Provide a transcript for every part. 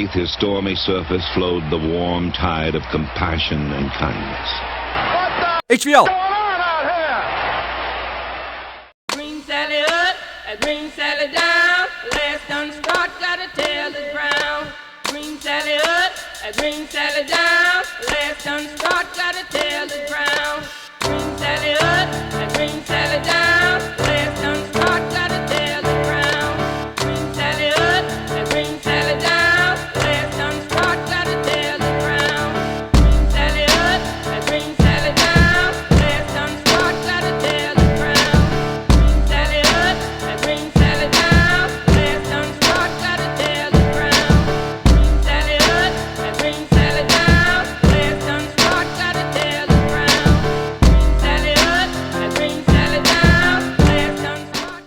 Beneath his stormy surface flowed the warm tide of compassion and kindness. HVL. Green Sally up, a green Sally down. Last unstruck, gotta tell the ground. Green Sally up, a green Sally down. Last unstruck, gotta tell the ground. Green Sally up, a green Sally down. Last unstruck, gotta tell the ground. Green Sally up, a green Sally down. Last unstruck, gotta tell the ground. Green Sally up, a green Sally down. Last unstruck, gotta tell the ground. Green Sally up, a green Sally down. Last unstruck, gotta tell the ground. Green Sally up, a green Sally down. Last unstruck, gotta tell the ground. Green Sally up, a green Sally down. Last unstruck.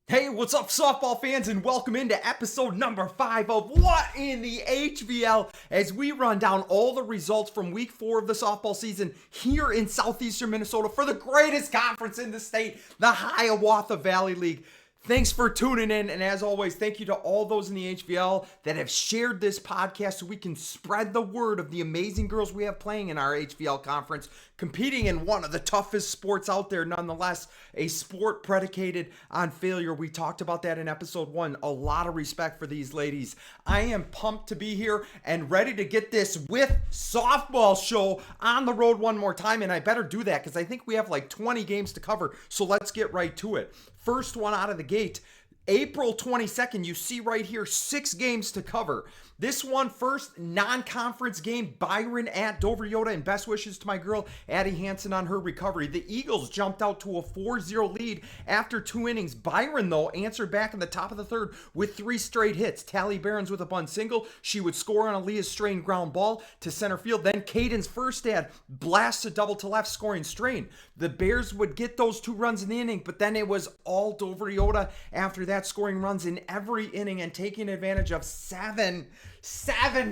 Hey, what's up, softball fans, and welcome into episode number 5 of What in the HVL, as we run down all the results from week 4 of the softball season here in southeastern Minnesota for the greatest conference in the state, the Hiawatha Valley League. Thanks for tuning in, and as always, thank you to all those in the HVL that have shared this podcast so we can spread the word of the amazing girls we have playing in our HVL conference, competing in one of the toughest sports out there, nonetheless, a sport predicated on failure. We talked about that in episode 1. A lot of respect for these ladies. I am pumped to be here and ready to get this with softball show on the road one more time, and I better do that because I think we have like 20 games to cover, so let's get right to it. First one out of the gate, April 22nd, you see right here, 6 games to cover. This one first, non-conference game, Byron at Dover-Eyota, and best wishes to my girl, Addie Hansen, on her recovery. The Eagles jumped out to a 4-0 lead after 2 innings. Byron, though, answered back in the top of the third with 3 straight hits. Tally Barons with a bunt single. She would score on Aaliyah's strained ground ball to center field. Then Caden's first ad blasts a double to left, scoring Strain. The Bears would get those 2 runs in the inning, but then it was all Dover-Eyota after that, scoring runs in every inning and taking advantage of 7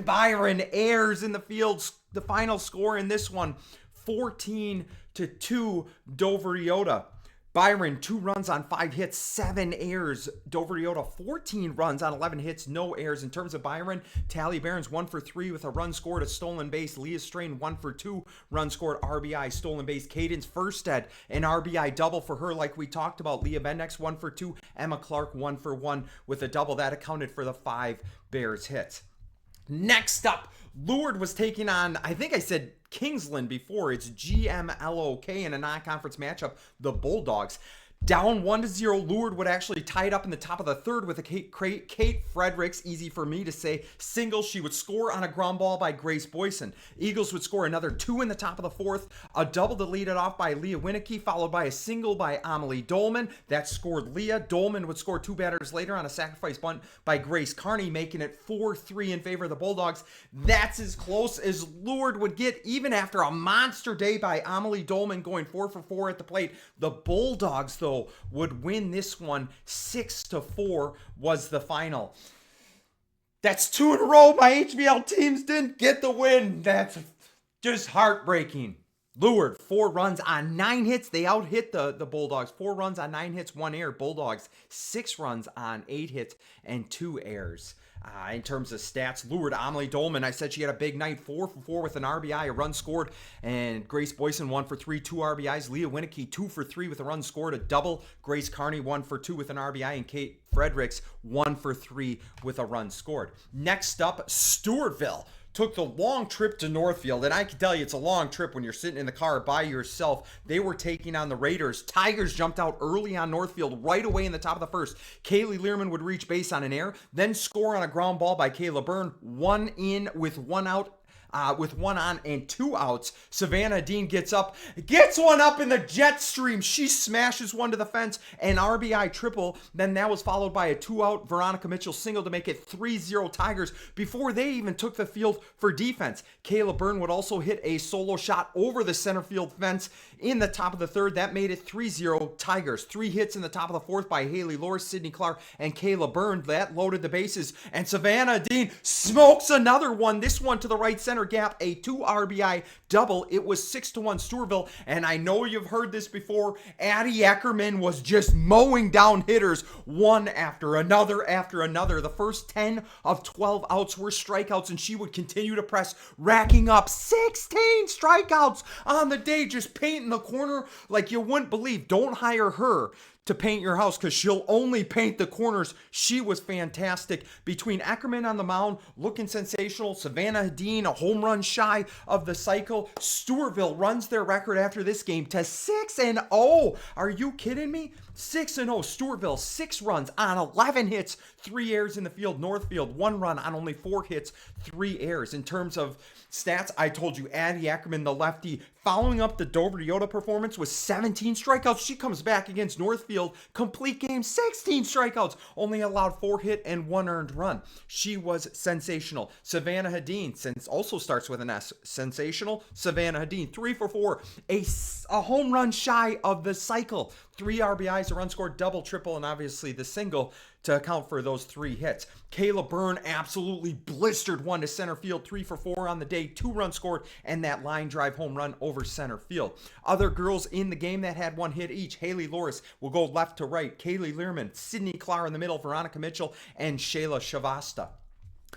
Byron errors in the field. The final score in this one, 14-2 Dover-Eyota. Byron, 2 runs on 5 hits, 7 errors. Dover-Eyota, 14 runs on 11 hits, no errors. In terms of Byron, Tally Barons 1 for 3 with a run scored, a stolen base. Leah Strain 1 for 2, run scored, RBI, stolen base. Caden's Firstead, an RBI double for her, like we talked about. Leah Bendex 1 for 2, Emma Clark 1 for 1 with a double. That accounted for the 5 Bears hits. Next up, Lourdes was taking on, I think I said Kingsland before. It's GMLOK in a non-conference matchup, the Bulldogs. Down 1-0, Lourdes would actually tie it up in the top of the third with a Kate Fredericks, easy for me to say, single. She would score on a ground ball by Grace Boyson. Eagles would score another 2 in the top of the fourth, a double to lead it off by Leah Winicke, followed by a single by Amelie Dolman. That scored Leah. Dolman would score 2 batters later on a sacrifice bunt by Grace Carney, making it 4-3 in favor of the Bulldogs. That's as close as Lourdes would get, even after a monster day by Amelie Dolman going 4 for 4 at the plate. The Bulldogs, though, would win this one. 6-4 was the final. That's 2 in a row. My HVL teams didn't get the win. That's just heartbreaking. Lourdes, 4 runs on 9 hits. They out-hit the Bulldogs. 4 runs on 9 hits, 1 error. Bulldogs, 6 runs on 8 hits and 2 errors. In terms of stats, Lourdes, Amelie Dolman, I said she had a big night, 4 for 4 with an RBI, a run scored, and Grace Boyson 1 for 3, 2 RBIs. Leah Winicke 2 for 3 with a run scored, a double. Grace Carney 1 for 2 with an RBI, and Kate Fredericks 1 for 3 with a run scored. Next up, Stewartville took the long trip to Northfield, and I can tell you it's a long trip when you're sitting in the car by yourself. They were taking on the Raiders. Tigers jumped out early on Northfield right away in the top of the first. Kaylee Learman would reach base on an error, then score on a ground ball by Kayla Byrne. 1 in with 1 out. With 1 on and 2 outs. Savannah Dean gets one up in the jet stream. She smashes one to the fence, an RBI triple. Then that was followed by a 2-out Veronica Mitchell single to make it 3-0 Tigers before they even took the field for defense. Kayla Byrne would also hit a solo shot over the center field fence in the top of the third. That made it 3-0 Tigers. 3 hits in the top of the fourth by Haley Lourdes, Sydney Clark, and Kayla Byrne. That loaded the bases. And Savannah Dean smokes another one, this one to the right center. center gap, a 2 RBI double. It was 6-1 Stewartville, and I know you've heard this before. Addie Eckerman was just mowing down hitters one after another after another. The first 10 of 12 outs were strikeouts, and she would continue to press, racking up 16 strikeouts on the day, just painting the corner like you wouldn't believe. Don't hire her to paint your house because she'll only paint the corners. She was fantastic. Between Eckerman on the mound, looking sensational, Savannah Hedin, a home run shy of the cycle. Stewartville runs their record after this game to 6-0. Are you kidding me? 6-0. Stewartville, 6 runs on 11 hits, 3 errors in the field. Northfield, 1 run on only 4 hits, 3 errors. In terms of stats, I told you, Addie Eckerman, the lefty, following up the Dover-Eyota performance with 17 strikeouts. She comes back against Northfield, complete game, 16 strikeouts, only allowed 4 hit and 1 earned run. She was sensational. Savannah Hedin, also starts with an S, sensational. Savannah Hedin, 3 for 4, a home run shy of the cycle. 3 RBIs, a run scored, double, triple, and obviously the single to account for those 3 hits. Kayla Byrne absolutely blistered one to center field, 3 for 4 on the day, 2 runs scored, and that line drive home run over center field. Other girls in the game that had 1 hit each: Haley Lourdes will go left to right, Kaylee Learman, Sydney Clark in the middle, Veronica Mitchell, and Shayla Shavasta.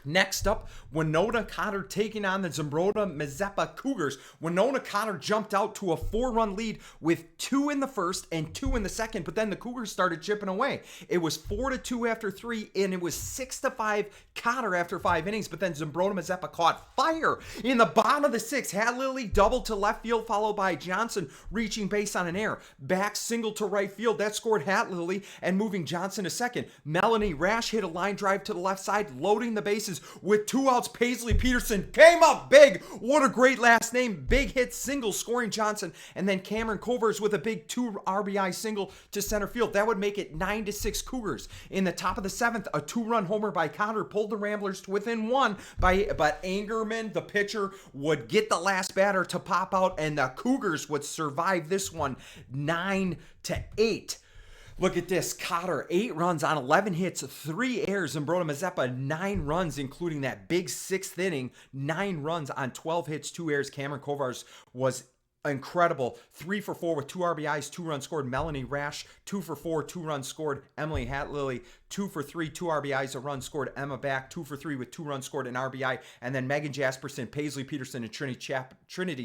Next up, Winona Cotter taking on the Zumbrota-Mazeppa Cougars. Winona Cotter jumped out to a 4-run lead with 2 in the first and 2 in the second, but then the Cougars started chipping away. It was 4-2 after 3, and it was 6-5 Cotter after 5 innings, but then Zumbrota-Mazeppa caught fire in the bottom of the 6th. Had Lily doubled to left field, followed by Johnson reaching base on an error. Back single to right field. That scored Hat Lily and moving Johnson to second. Melanie Rash hit a line drive to the left side, loading the bases. With 2 outs, Paisley Peterson came up big. What a great last name. Big hit single scoring Johnson. And then Cameron Covers with a big 2 RBI single to center field. That would make it 9-6 Cougars. In the top of the 7th, a 2-run homer by Cotter pulled the Ramblers to within 1. But Angerman, the pitcher, would get the last batter to pop out, and the Cougars would survive this one 9-8. Look at this. Cotter, 8 runs on 11 hits, 3 errors. Zumbrota-Mazeppa, 9 runs, including that big 6th inning. 9 runs on 12 hits, 2 errors. Cameron Kovars was incredible. 3 for 4 with 2 RBIs, 2 runs scored. Melanie Rash, 2 for 4, 2 runs scored. Emily Hatlily, 2 for 3, 2 RBIs, a run scored. Emma Back, 2 for 3 with 2 runs scored, an RBI. And then Megan Jasperson, Paisley Peterson, and Trinity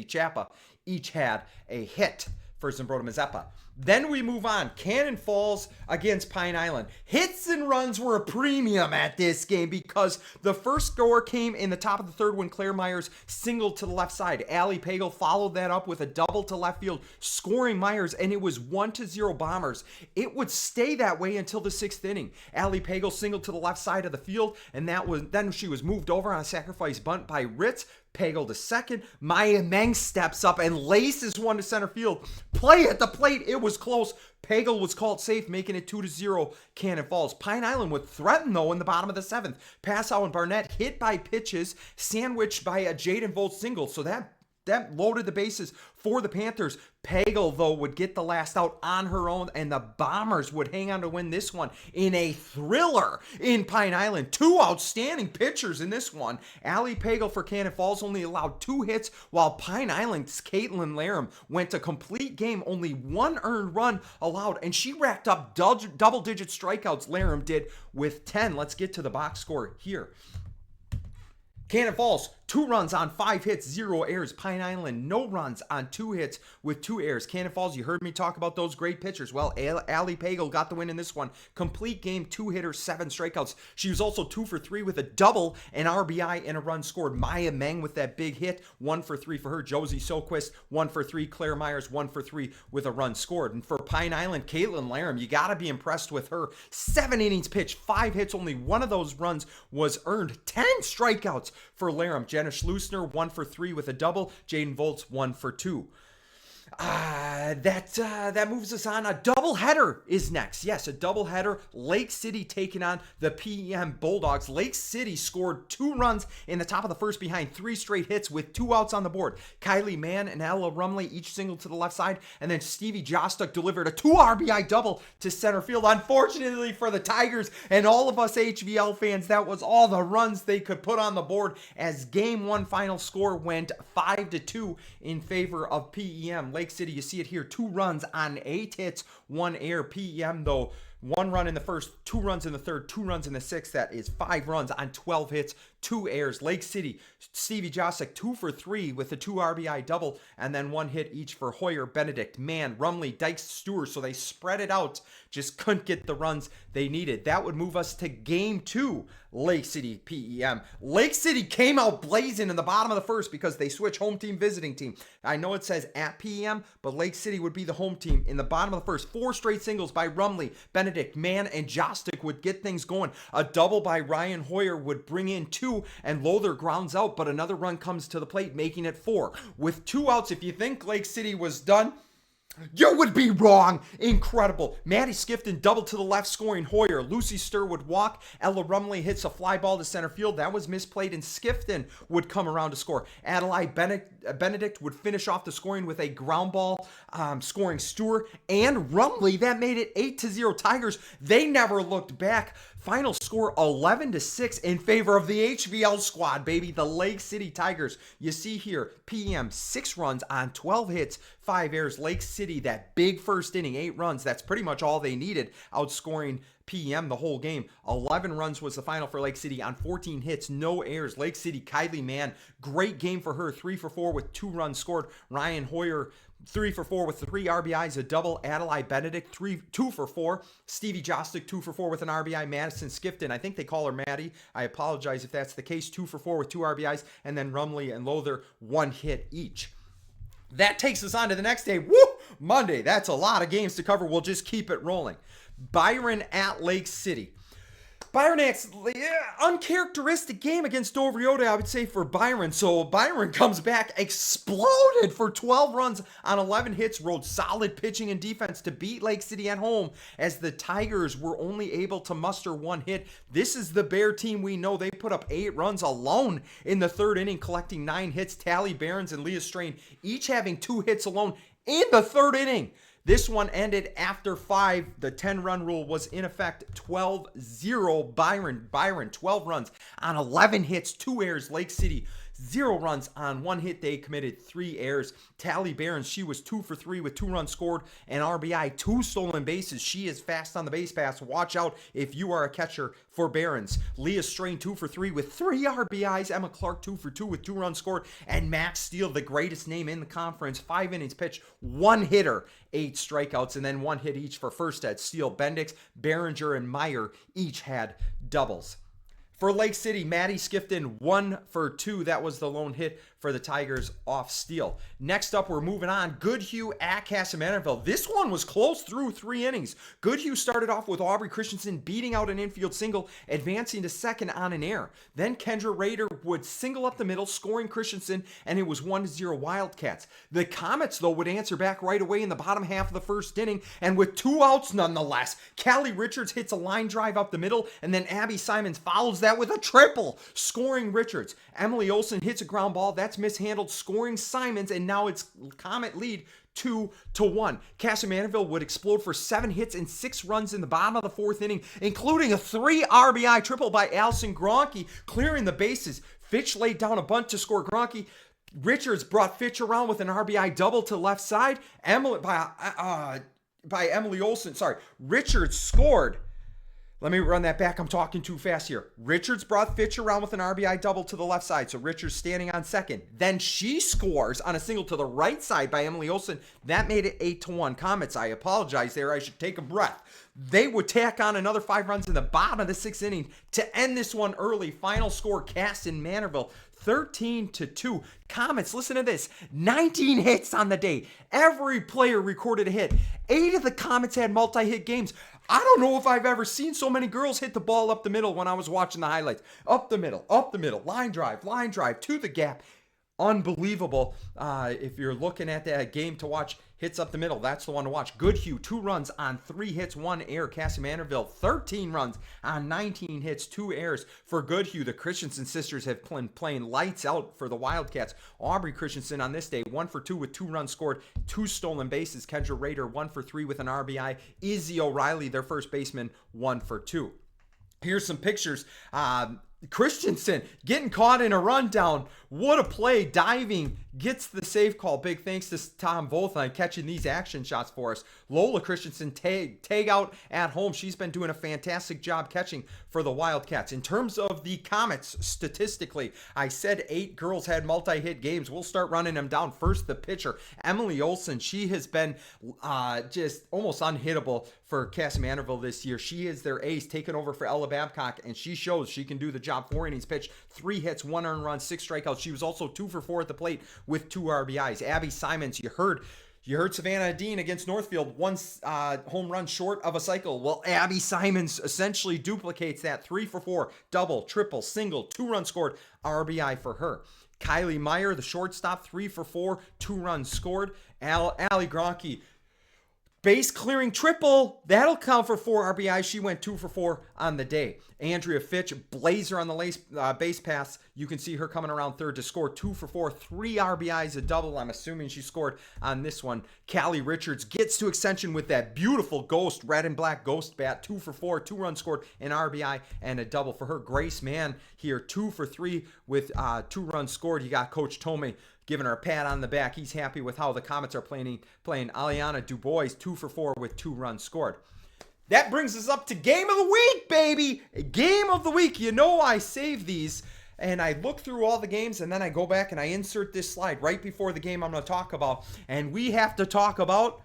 Chappa each had a hit for Zumbrota-Mazeppa. Then we move on. Cannon Falls against Pine Island. Hits and runs were a premium at this game because the first score came in the top of the 3rd when Claire Myers singled to the left side. Allie Pagel followed that up with a double to left field, scoring Myers, and it was 1-0 Bombers. It would stay that way until the 6th inning. Allie Pagel singled to the left side of the field, and then she was moved over on a sacrifice bunt by Ritz. Pagel to second. Maya Meng steps up and laces one to center field. Play at the plate. It was close. Pagel was called safe, making it 2-0 Cannon Falls. Pine Island would threaten, though, in the bottom of the 7th. Passow and Barnett hit by pitches, sandwiched by a Jaden Volt single. So that loaded the bases for the Panthers. Pagel, though, would get the last out on her own, and the Bombers would hang on to win this one in a thriller in Pine Island. 2 outstanding pitchers in this one. Allie Pagel for Cannon Falls only allowed 2 hits, while Pine Island's Caitlin Laram went a complete game, only 1 earned run allowed, and she racked up double-digit strikeouts. Laram did with 10. Let's get to the box score here. Cannon Falls, 2 runs on 5 hits, 0 errors. Pine Island, no runs on 2 hits with 2 errors. Cannon Falls, you heard me talk about those great pitchers. Well, Allie Pagel got the win in this one. Complete game, 2 hitters, 7 strikeouts. She was also 2 for 3 with a double, an RBI, and a run scored. Maya Meng with that big hit, 1 for 3 for her. Josie Soquist, 1 for 3. Claire Myers, 1 for 3 with a run scored. And for Pine Island, Caitlin Laram, you got to be impressed with her. 7 innings pitched, 5 hits, only 1 of those runs was earned. 10 strikeouts for Laram. Jenna Schlusner, 1 for 3 with a double. Jaden Volts, 1 for 2. That moves us on. A doubleheader is next. Yes, a doubleheader. Lake City taking on the PM Bulldogs. Lake City scored 2 runs in the top of the first behind 3 straight hits with 2 outs on the board. Kylie Mann and Ella Rumley each singled to the left side, and then Stevie Jostuk delivered a 2 RBI double to center field. Unfortunately for the Tigers and all of us HVL fans, that was all the runs they could put on the board as Game 1 final score went 5-2 in favor of PEM. Lake City, you see it here, 2 runs on 8 hits, 1 error. PEM, though, 1 run in the first, 2 runs in the third, 2 runs in the sixth. That is 5 runs on 12 hits, 2 errors. Lake City, Stevie Josek, 2 for 3 with a 2 RBI double, and then 1 hit each for Hoyer, Benedict, Mann, Rumley, Dykes, Stewart. So they spread it out, just couldn't get the runs they needed. That would move us to Game 2, Lake City, PEM. Lake City came out blazing in the bottom of the first because they switch home team, visiting team. I know it says at PEM, but Lake City would be the home team in the bottom of the first. 4 straight singles by Rumley, Benedict, Mann, and Jostik would get things going. A double by Ryan Hoyer would bring in 2, and Lowther grounds out, but another run comes to the plate, making it 4. With 2 outs, if you think Lake City was done, you would be wrong. Incredible. Maddie Skifton doubled to the left, scoring Hoyer. Lucy Sturr would walk. Ella Rumley hits a fly ball to center field. That was misplayed, and Skifton would come around to score. Adelaide Benedict would finish off the scoring with a ground ball, scoring Stewart and Rumley. That made it 8-0 Tigers. They never looked back. Final score 11-6 in favor of the HVL squad, baby. The Lake City Tigers. You see here, PM 6 runs on 12 hits, 5 errors. Lake City, that big first inning, 8 runs. That's pretty much all they needed, outscoring PM the whole game. 11 runs was the final for Lake City on 14 hits, no errors. Lake City, Kylie Mann, great game for her. 3 for 4 with 2 runs scored. Ryan Hoyer, 3 for 4 with 3 RBIs, a double. Adelaide Benedict, 2 for 4. Stevie Jostik, 2 for 4 with an RBI. Madison Skifton, I think they call her Maddie. I apologize if that's the case. 2 for 4 with 2 RBIs. And then Rumley and Lowther, 1 hit each. That takes us on to the next day. Woo! Monday. That's a lot of games to cover. We'll just keep it rolling. Byron at Lake City. Byron actually, uncharacteristic game against Dover-Eyota, I would say, for Byron. So Byron comes back, exploded for 12 runs on 11 hits, rode solid pitching and defense to beat Lake City at home as the Tigers were only able to muster 1 hit. This is the Bear team we know. They put up 8 runs alone in the 3rd inning, collecting 9 hits. Tally Behrens and Leah Strain each having 2 hits alone in the 3rd inning. This one ended after 5. The 10-run rule was in effect. 12-0 Byron, 12 runs on 11 hits, 2 errors. Lake City, 0 runs on 1 hit. They committed 3 errors. Tally Behrens, she was 2 for 3 with 2 runs scored and RBI, 2 stolen bases. She is fast on the base pass. Watch out if you are a catcher for Behrens. Leah Strain, 2 for 3 with 3 RBIs. Emma Clark, 2 for 2 with 2 runs scored. And Max Steele, the greatest name in the conference, 5 innings pitched, 1 hitter, 8 strikeouts, and then 1 hit each for Furstead, Steele, Bendix, Behringer, and Meyer each had doubles. For Lake City, Maddie Skifton, 1 for 2. That was the lone hit for the Tigers off Steele. Next up, we're moving on. Goodhue at Kasson-Mantorville. This one was close through 3 innings. Goodhue started off with Aubrey Christensen beating out an infield single, advancing to second on an error. Then Kendra Rader would single up the middle, scoring Christensen, and it was 1-0 Wildcats. The Comets, though, would answer back right away in the bottom half of the 1st inning, and with 2 outs nonetheless. Callie Richards hits a line drive up the middle, and then Abby Simons follows that with a triple, scoring Richards. Emily Olsen hits a ground ball. That's mishandled, scoring Simons, and now it's Comet lead 2-1. Kasson-Mantorville would explode for 7 hits and 6 runs in the bottom of the 4th inning, including a 3 RBI triple by Allison Gronke, clearing the bases. Fitch laid down a bunt to score Gronke. Richards brought Fitch around with an RBI double to left side. By Emily Olsen. Richards scored. Let me run that back. I'm talking too fast here. Richards brought Fitch around with an RBI double to the left side. So Richards standing on second. Then she scores on a single to the right side by Emily Olsen. That made it 8-1. Comets, I apologize there. I should take a breath. They would tack on another 5 runs in the bottom of the 6th inning to end this one early. Final score, Kasson-Mantorville, 13-2. Comets, listen to this. 19 hits on the day. Every player recorded a hit. 8 of the Comets had multi-hit games. I don't know if I've ever seen so many girls hit the ball up the middle when I was watching the highlights. Up the middle, line drive, to the gap. Unbelievable. If you're looking at that game to watch, hits up the middle, that's the one to watch. Goodhue, 2 runs on 3 hits, 1 error. Kasson-Mantorville, 13 runs on 19 hits, 2 errors for Goodhue. The Christensen sisters have been playing lights out for the Wildcats. Aubrey Christensen on this day, 1 for 2 with 2 runs scored, 2 stolen bases. Kendra Rader, 1 for 3 with an RBI. Izzy O'Reilly, their first baseman, 1 for 2. Here's some pictures. Christensen getting caught in a rundown. What a play. Diving. Gets the save call. Big thanks to Tom Volthine catching these action shots for us. Lola Christensen tag out at home. She's been doing a fantastic job catching for the Wildcats. In terms of the Comets, statistically, I said 8 girls had multi-hit games. We'll start running them down. First, the pitcher, Emily Olson. She has been just almost unhittable for Kasson-Mantorville this year. She is their ace, taking over for Ella Babcock, and she shows she can do the job. 4 innings pitched, 3 hits, 1 earned run, 6 strikeouts. She was also 2 for 4 at the plate with 2 RBIs. Abby Simons, you heard Savannah Dean against Northfield, 1 home run short of a cycle. Well, Abby Simons essentially duplicates that. 3 for 4, double, triple, single, 2 runs scored, RBI for her. Kylie Meyer, the shortstop, 3 for 4, 2 runs scored. Allie Gronke, base clearing triple. That'll count for 4 RBIs. She went 2 for 4 on the day. Andrea Fitch, blazer on the base pass. You can see her coming around third to score 2 for 4, 3 RBIs, a double. I'm assuming she scored on this one. Callie Richards gets to extension with that beautiful ghost, red and black ghost bat. 2 for 4, 2 runs scored, an RBI, and a double for her. Grace Mann here, 2 for 3 with 2 runs scored. You got Coach Tomei giving her a pat on the back. He's happy with how the Comets are playing. Aliana Dubois, 2 for 4 with 2 runs scored. That brings us up to Game of the Week, baby! Game of the Week. You know I save these, and I look through all the games, and then I go back and I insert this slide right before the game I'm going to talk about. And we have to talk about,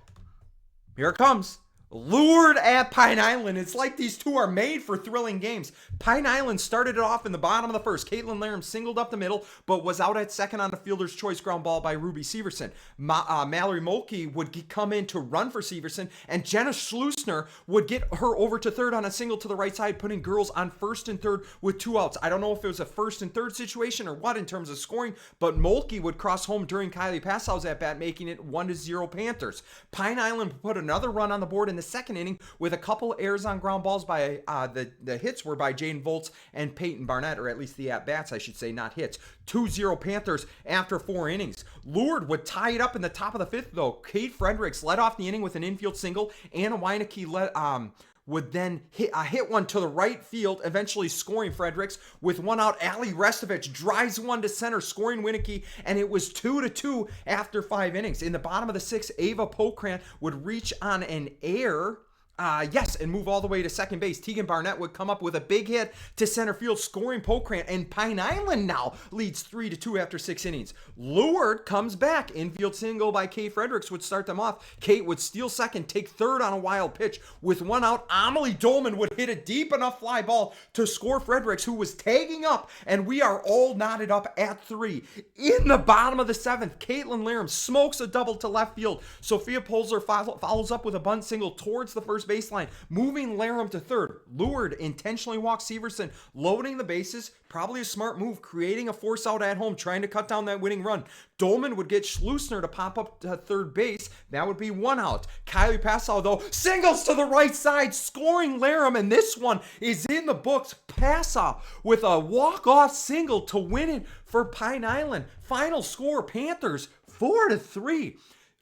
here it comes, Lourdes at Pine Island. It's like these two are made for thrilling games. Pine Island started it off in the bottom of the first. Caitlin Laram singled up the middle, but was out at second on a fielder's choice ground ball by Ruby Severson. Mallory Mulkey would come in to run for Severson, and Jenna Schlusner would get her over to third on a single to the right side, putting girls on first and third with 2 outs. I don't know if it was a first and third situation or what in terms of scoring, but Mulkey would cross home during Kylie Passau's at bat, making it 1-0 Panthers. Pine Island put another run on the board in the second inning with a couple errors on ground balls by the hits were by Jane Volts and Peyton Barnett, or at least the at-bats, I should say, not hits. 2-0 Panthers after 4 innings. Lourdes would tie it up in the top of the 5th, though. Kate Fredericks led off the inning with an infield single. Anna Weineke would then hit one to the right field, eventually scoring Fredericks. With 1 out, Allie Restovich drives one to center, scoring Weineke, and it was 2-2 after 5 innings. In the bottom of the 6th, Ava Pokrant would reach on an error. And move all the way to second base. Tegan Barnett would come up with a big hit to center field, scoring Pokrant, and Pine Island now leads 3-2 after 6 innings. Lourdes comes back. Infield single by Kate Fredericks would start them off. Kate would steal second, take third on a wild pitch. With 1 out, Amelie Dolman would hit a deep enough fly ball to score Fredericks, who was tagging up, and we are all knotted up at 3. In the bottom of the 7th, Caitlin Laram smokes a double to left field. Sophia Polzer follows up with a bunt single towards the first baseline, moving Laram to third. Lourdes intentionally walks Severson, loading the bases. Probably a smart move, creating a force out at home, trying to cut down that winning run. Dolman would get Schlusner to pop up to third base. That would be 1 out. Kylie Passau, though, singles to the right side, scoring Laram, and this one is in the books. Passau with a walk-off single to win it for Pine Island. Final score, Panthers 4-3.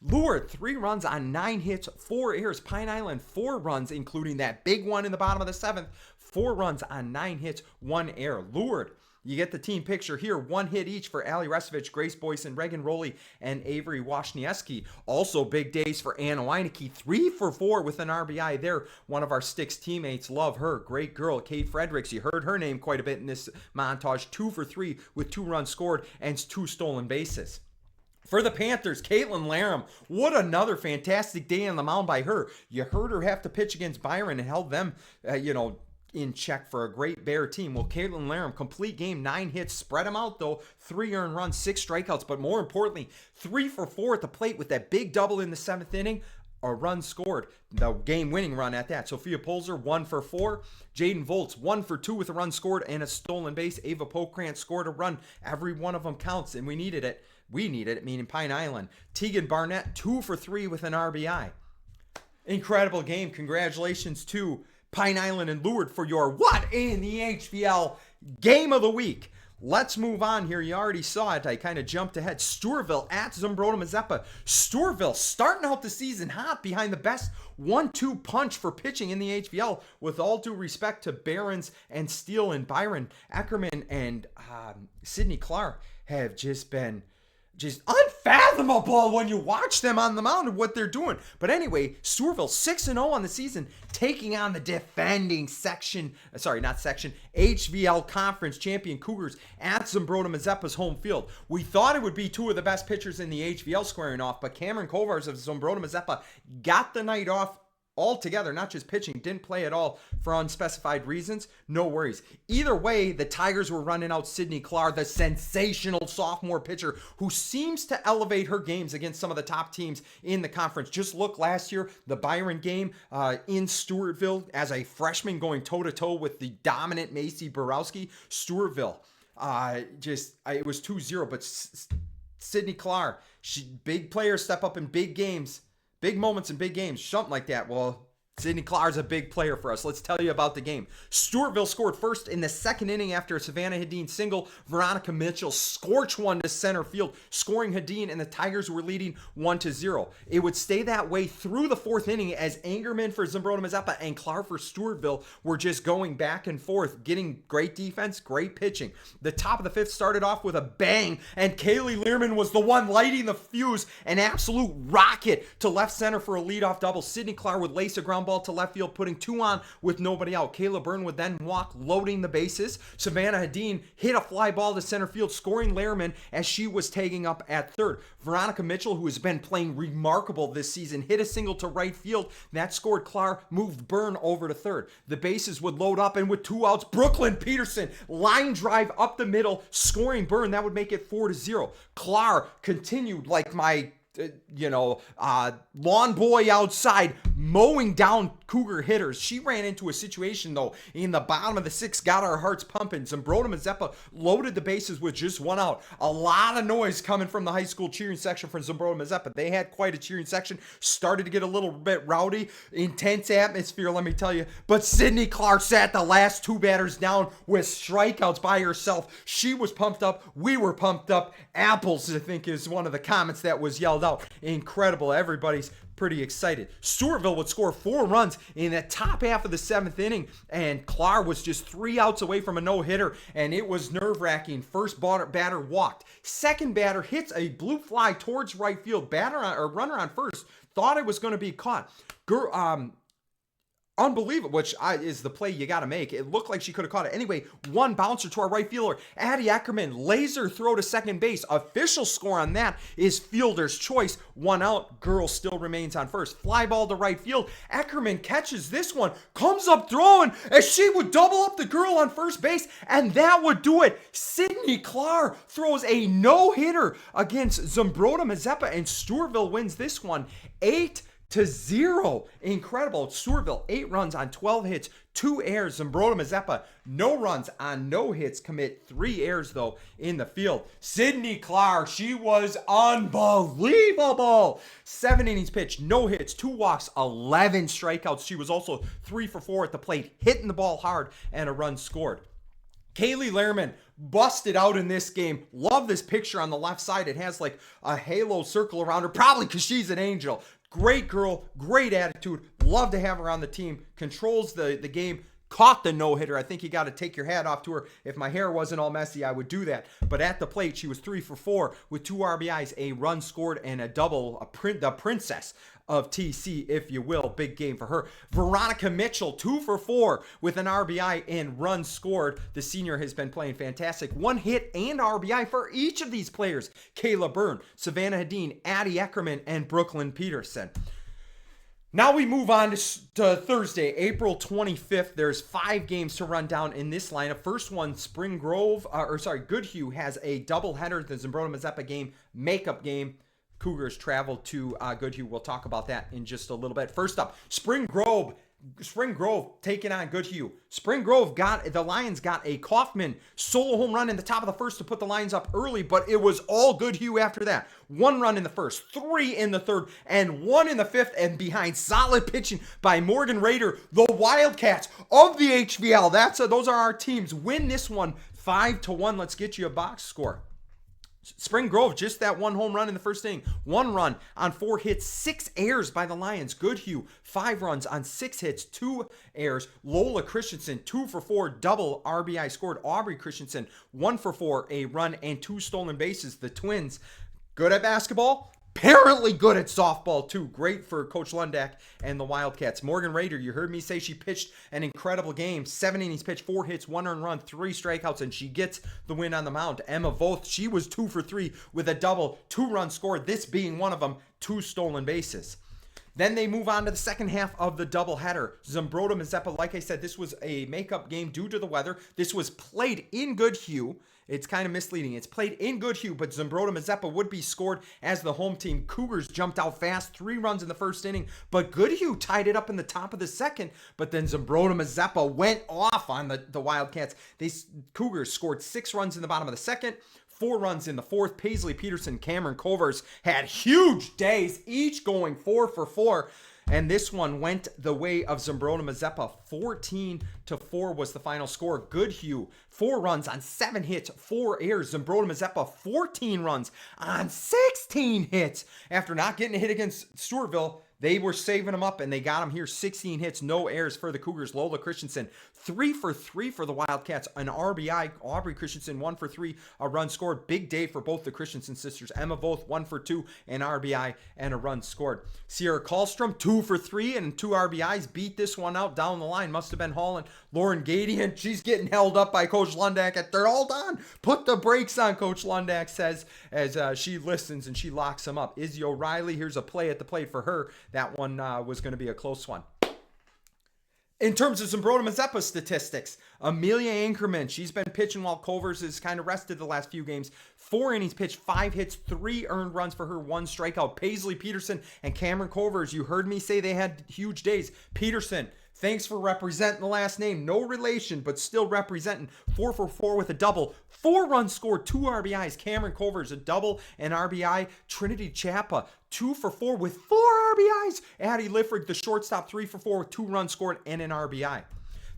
Lourdes, 3 runs on 9 hits, 4 errors. Pine Island, 4 runs, including that big one in the bottom of the 7th. 4 runs on 9 hits, 1 error. Lourdes, you get the team picture here. 1 hit each for Allie Restovich, Grace Boyson, Reagan Rowley, and Avery Washniewski. Also big days for Anna Weineke. 3 for 4 with an RBI there. One of our Sticks teammates. Love her. Great girl. Kate Fredericks. You heard her name quite a bit in this montage. 2 for 3 with 2 runs scored and 2 stolen bases. For the Panthers, Caitlin Laram, what another fantastic day on the mound by her. You heard her have to pitch against Byron and held them, in check for a great Bear team. Well, Caitlin Laram, complete game, 9 hits, spread them out though, 3 earned runs, 6 strikeouts, but more importantly, 3 for 4 at the plate with that big double in the 7th inning. a run scored, the game-winning run at that. Sophia Polzer, 1 for 4. Jaden Volts, 1 for 2 with a run scored and a stolen base. Ava Pokrant scored a run. Every one of them counts, and we needed it. Meaning Pine Island. Tegan Barnett, 2 for 3 with an RBI. Incredible game. Congratulations to Pine Island and Lourdes for your What in the HVL Game of the Week. Let's move on here. You already saw it. I kind of jumped ahead. Stewartville at Zumbrota-Mazeppa. Stewartville starting out the season hot behind the best 1-2 punch for pitching in the HVL. With all due respect to Barons and Steele and Byron, Ackerman and Sydney Clark have just been unfathomable when you watch them on the mound and what they're doing. But anyway, Stewartville 6-0 on the season, taking on the defending HVL Conference champion Cougars at Zumbrota-Mazeppa's home field. We thought it would be two of the best pitchers in the HVL squaring off, but Cameron Kovars of Zumbrota-Mazeppa got the night off altogether, not just pitching, didn't play at all for unspecified reasons. No worries. Either way, the Tigers were running out Sydney Clark, the sensational sophomore pitcher who seems to elevate her games against some of the top teams in the conference. Just look last year, the Byron game in Stewartville as a freshman going toe-to-toe with the dominant Macy Borowski. Stewartville, it was 2-0, but Sydney Clark, big players step up in big games. Big moments in big games, something like that. Well, Sydney Clark's a big player for us. Let's tell you about the game. Stewartville scored first in the second inning after a Savannah Hedin single. Veronica Mitchell scorched one to center field, scoring Hedin, and the Tigers were leading 1-0. It would stay that way through the fourth inning as Angerman for Zumbrota-Mazeppa and Clark for Stewartville were just going back and forth, getting great defense, great pitching. The top of the fifth started off with a bang, and Kaylee Learman was the one lighting the fuse, an absolute rocket to left center for a leadoff double. Sydney Clark would lace a ground ball to left field, putting 2 on with nobody out. Kayla Byrne would then walk, loading the bases. Savannah Hedin hit a fly ball to center field, scoring Lehrman as she was tagging up at third. Veronica Mitchell, who has been playing remarkable this season, hit a single to right field. That scored Clark, moved Byrne over to third. The bases would load up, and with 2 outs, Brooklyn Peterson line drive up the middle, scoring Byrne. That would make it 4-0. Clark continued like my lawn boy outside, mowing down Cougar hitters. She ran into a situation, though, in the bottom of the sixth, got our hearts pumping. Zumbrota-Mazeppa loaded the bases with just 1 out. A lot of noise coming from the high school cheering section from Zumbrota-Mazeppa. They had quite a cheering section, started to get a little bit rowdy, intense atmosphere, let me tell you. But Sydney Clark sat the last 2 batters down with strikeouts by herself. She was pumped up. We were pumped up. Apples, I think, is one of the comments that was yelled out. Incredible. Everybody's pretty excited. Stewartville would score 4 runs in the top half of the 7th inning, and Clark was just 3 outs away from a no-hitter, and it was nerve-wracking. First batter walked. Second batter hits a blue fly towards right field. Runner on first thought it was going to be caught. Unbelievable, which is the play you got to make. It looked like she could have caught it. Anyway, 1 bouncer to our right fielder. Addie Ackerman, laser throw to second base. Official score on that is fielder's choice. 1 out. Girl still remains on first. Fly ball to right field. Ackerman catches this one. Comes up throwing as she would double up the girl on first base. And that would do it. Sydney Clark throws a no-hitter against Zumbrota-Mazeppa. And Stewartville wins this one 8-0. Incredible. Stewartville, 8 runs on 12 hits, 2 errors. Zumbrota-Mazeppa, no runs on no hits, commit 3 errors, though, in the field. Sydney Clark, she was unbelievable. 7 innings pitched, no hits, 2 walks, 11 strikeouts. She was also 3 for 4 at the plate, hitting the ball hard, and a run scored. Kaylee Lehrman busted out in this game. Love this picture on the left side. It has like a halo circle around her, probably because she's an angel. Great girl, great attitude. Love to have her on the team. Controls the game. Caught the no-hitter. I think you got to take your hat off to her. If my hair wasn't all messy, I would do that. But at the plate, she was 3 for 4 with 2 RBIs, a run scored, and a double. The princess of TC, if you will. Big game for her. Veronica Mitchell, 2 for 4 with an RBI and run scored. The senior has been playing fantastic. 1 hit and RBI for each of these players. Kayla Byrne, Savannah Hedin, Addie Eckerman, and Brooklyn Peterson. Now we move on to Thursday, April 25th. There's 5 games to run down in this lineup. First one, Goodhue has a doubleheader. The Zumbrota-Mazeppa game, makeup game. Cougars travel to Goodhue. We'll talk about that in just a little bit. First up, Spring Grove taking on Goodhue. The Lions got a Kaufman solo home run in the top of the first to put the Lions up early, but it was all Goodhue after that. 1 run in the first, 3 in the third, and 1 in the fifth, and behind solid pitching by Morgan Rader. The Wildcats of the HVL. Those are our teams. Win this one 5-1. Let's get you a box score. Spring Grove, just that 1 home run in the first inning. 1 run on 4 hits, 6 errors by the Lions. Goodhue, 5 runs on 6 hits, 2 errors. Lola Christensen, 2 for 4, double RBI scored. Aubrey Christensen, 1 for 4, a run and 2 stolen bases. The Twins, good at basketball, apparently good at softball too. Great for Coach Lundak and the Wildcats. Morgan Rader, you heard me say she pitched an incredible game. 7 innings pitched, 4 hits, 1 earned run, 3 strikeouts, and she gets the win on the mound. Emma Voth, she was 2 for 3 with a double, 2 runs scored, this being one of them, 2 stolen bases. Then they move on to the second half of the doubleheader. Zumbrota-Mazeppa, like I said, this was a makeup game due to the weather. This was played in Goodhue. It's kind of misleading. It's played in Goodhue, but Zumbrota-Mazeppa would be scored as the home team. Cougars jumped out fast, 3 runs in the first inning, but Goodhue tied it up in the top of the second, but then Zumbrota-Mazeppa went off on the Wildcats. Cougars scored 6 runs in the bottom of the second, 4 runs in the fourth. Paisley Peterson, Cameron Covers had huge days, each going 4 for 4. And this one went the way of Zumbrota-Mazeppa. 14-4 was the final score. Goodhue, 4 runs on 7 hits, 4 errors. Zumbrota-Mazeppa, 14 runs on 16 hits. After not getting a hit against Stewartville, they were saving them up, and they got them here. 16 hits, no errors for the Cougars. Lola Christensen, 3 for 3 for the Wildcats. An RBI. Aubrey Christensen, 1 for 3. A run scored. Big day for both the Christensen sisters. Emma Voth, 1 for 2. An RBI and a run scored. Sierra Kallstrom, 2 for 3 and 2 RBIs. Beat this one out down the line. Must have been Holland. Lauren Gadian, she's getting held up by Coach Lundak. They're all done. Put the brakes on, Coach Lundak says, as she listens and she locks him up. Izzy O'Reilly, here's a play at the plate for her. That one was going to be a close one. In terms of Zumbrota-Mazeppa statistics, Amelia Anchorman, she's been pitching while Covers is kind of rested the last few games. 4 innings pitched, 5 hits, 3 earned runs for her, 1 strikeout. Paisley Peterson and Cameron Covers, you heard me say they had huge days. Peterson, thanks for representing the last name. No relation, but still representing. 4 for 4 with a double. 4 runs scored, 2 RBIs. Cameron Covers, a double and RBI. Trinity Chappa, 2 for 4 with 4 RBIs. Addie Lifford, the shortstop, 3 for 4 with 2 runs scored and an RBI.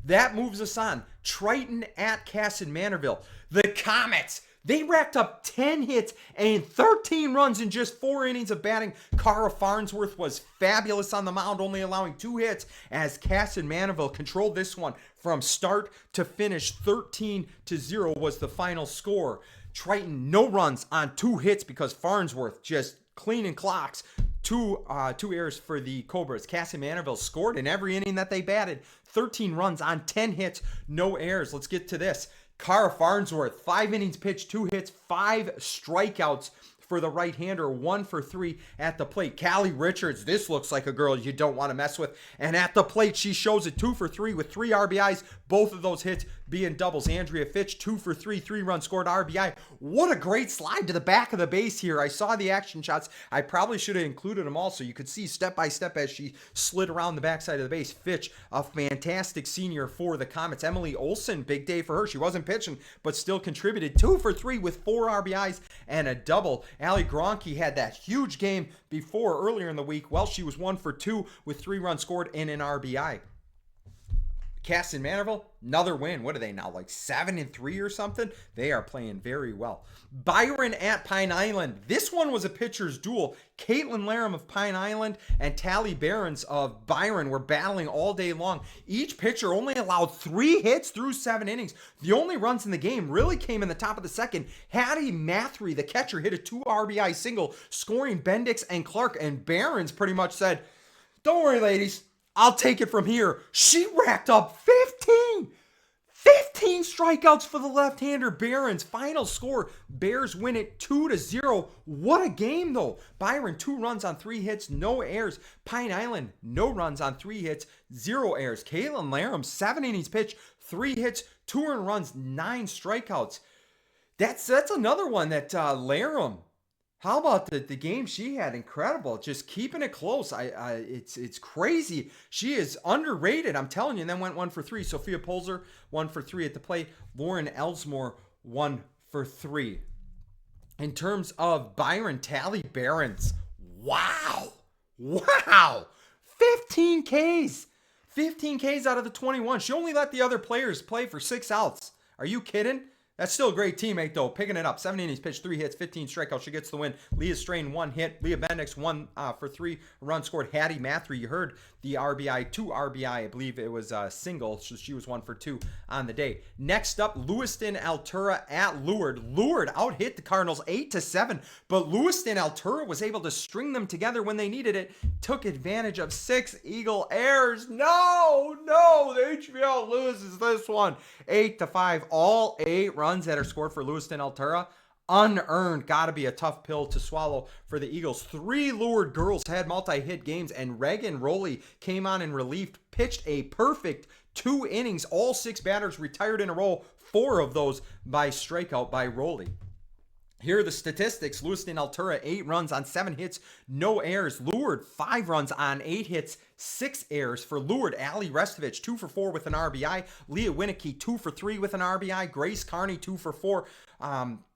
That moves us on. Triton at Kasson-Mantorville. The Comets, they racked up 10 hits and 13 runs in just 4 innings of batting. Cara Farnsworth was fabulous on the mound, only allowing 2 hits as Kasson-Mantorville controlled this one from start to finish. 13-0 was the final score. Triton, no runs on 2 hits because Farnsworth just cleaning clocks. 2 errors for the Cobras. Kasson-Mantorville scored in every inning that they batted. 13 runs on 10 hits, no errors. Let's get to this. Cara Farnsworth, 5 innings pitched, 2 hits, 5 strikeouts for the right-hander, 1 for 3 at the plate. Callie Richards, this looks like a girl you don't want to mess with. And at the plate, she shows it, 2 for 3 with 3 RBIs, both of those hits being doubles. Andrea Fitch, 2 for 3, 3 runs scored, RBI. What a great slide to the back of the base here. I saw the action shots. I probably should have included them all so you could see step by step as she slid around the backside of the base. Fitch, a fantastic senior for the Comets. Emily Olsen, big day for her. She wasn't pitching, but still contributed. 2 for 3 with 4 RBIs and a double. Allie Gronke had that huge game earlier in the week. Well, she was 1 for 2 with 3 runs scored and an RBI. Kasson-Mantorville, another win. What are they now, like 7-3 or something? They are playing very well. Byron at Pine Island. This one was a pitcher's duel. Caitlin Laram of Pine Island and Tally Behrens of Byron were battling all day long. Each pitcher only allowed 3 hits through 7 innings. The only runs in the game really came in the top of the second. Hattie Mathry, the catcher, hit a 2 RBI single, scoring Bendix and Clark. And Behrens pretty much said, "Don't worry, ladies. I'll take it from here." She racked up 15 strikeouts for the left-hander. Behrens, final score, Bears win it 2-0. What a game, though. Byron, 2 runs on 3 hits, no errors. Pine Island, no runs on 3 hits, 0 errors. Caitlin Laram, 7 innings pitched, 3 hits, 2 earned runs, 9 strikeouts. That's another one that Laram, How about the game she had? Incredible, just keeping it close. It's crazy. She is underrated, I'm telling you. And then went 1 for 3. Sophia Polzer 1 for 3 at the plate. Lauren Elsmore 1 for 3. In terms of Byron Tally Barons, wow, 15 Ks, 15 Ks out of the 21. She only let the other players play for 6 outs. Are you kidding? That's still a great teammate, though. Picking it up. 7 innings pitched, 3 hits, 15 strikeouts. She gets the win. Leah Strain, 1 hit. Leah Bendix, 1 for 3. Run scored. Hattie Mathry, you heard the RBI, 2 RBI. I believe it was a single, so she was 1 for 2 on the day. Next up, Lewiston-Altura at Lourdes. Lourdes out-hit the Cardinals 8-7, but Lewiston-Altura was able to string them together when they needed it. Took advantage of 6 Eagle errors. No, the HVL loses this one. 8-5. All 8 runs that are scored for Lewiston-Altura unearned. Gotta be a tough pill to swallow for the Eagles. 3 Lourdes girls had multi-hit games, and Reagan Rowley came on and relieved, pitched a perfect 2 innings. All 6 batters retired in a row, 4 of those by strikeout by Rowley. Here are the statistics. Lewiston-Altura, 8 runs on 7 hits, no errors. Lourdes, 5 runs on 8 hits, 6 errors. For Lourdes, Allie Restovich, 2 for 4 with an RBI. Leah Winicky, 2 for 3 with an RBI. Grace Carney, 2 for 4.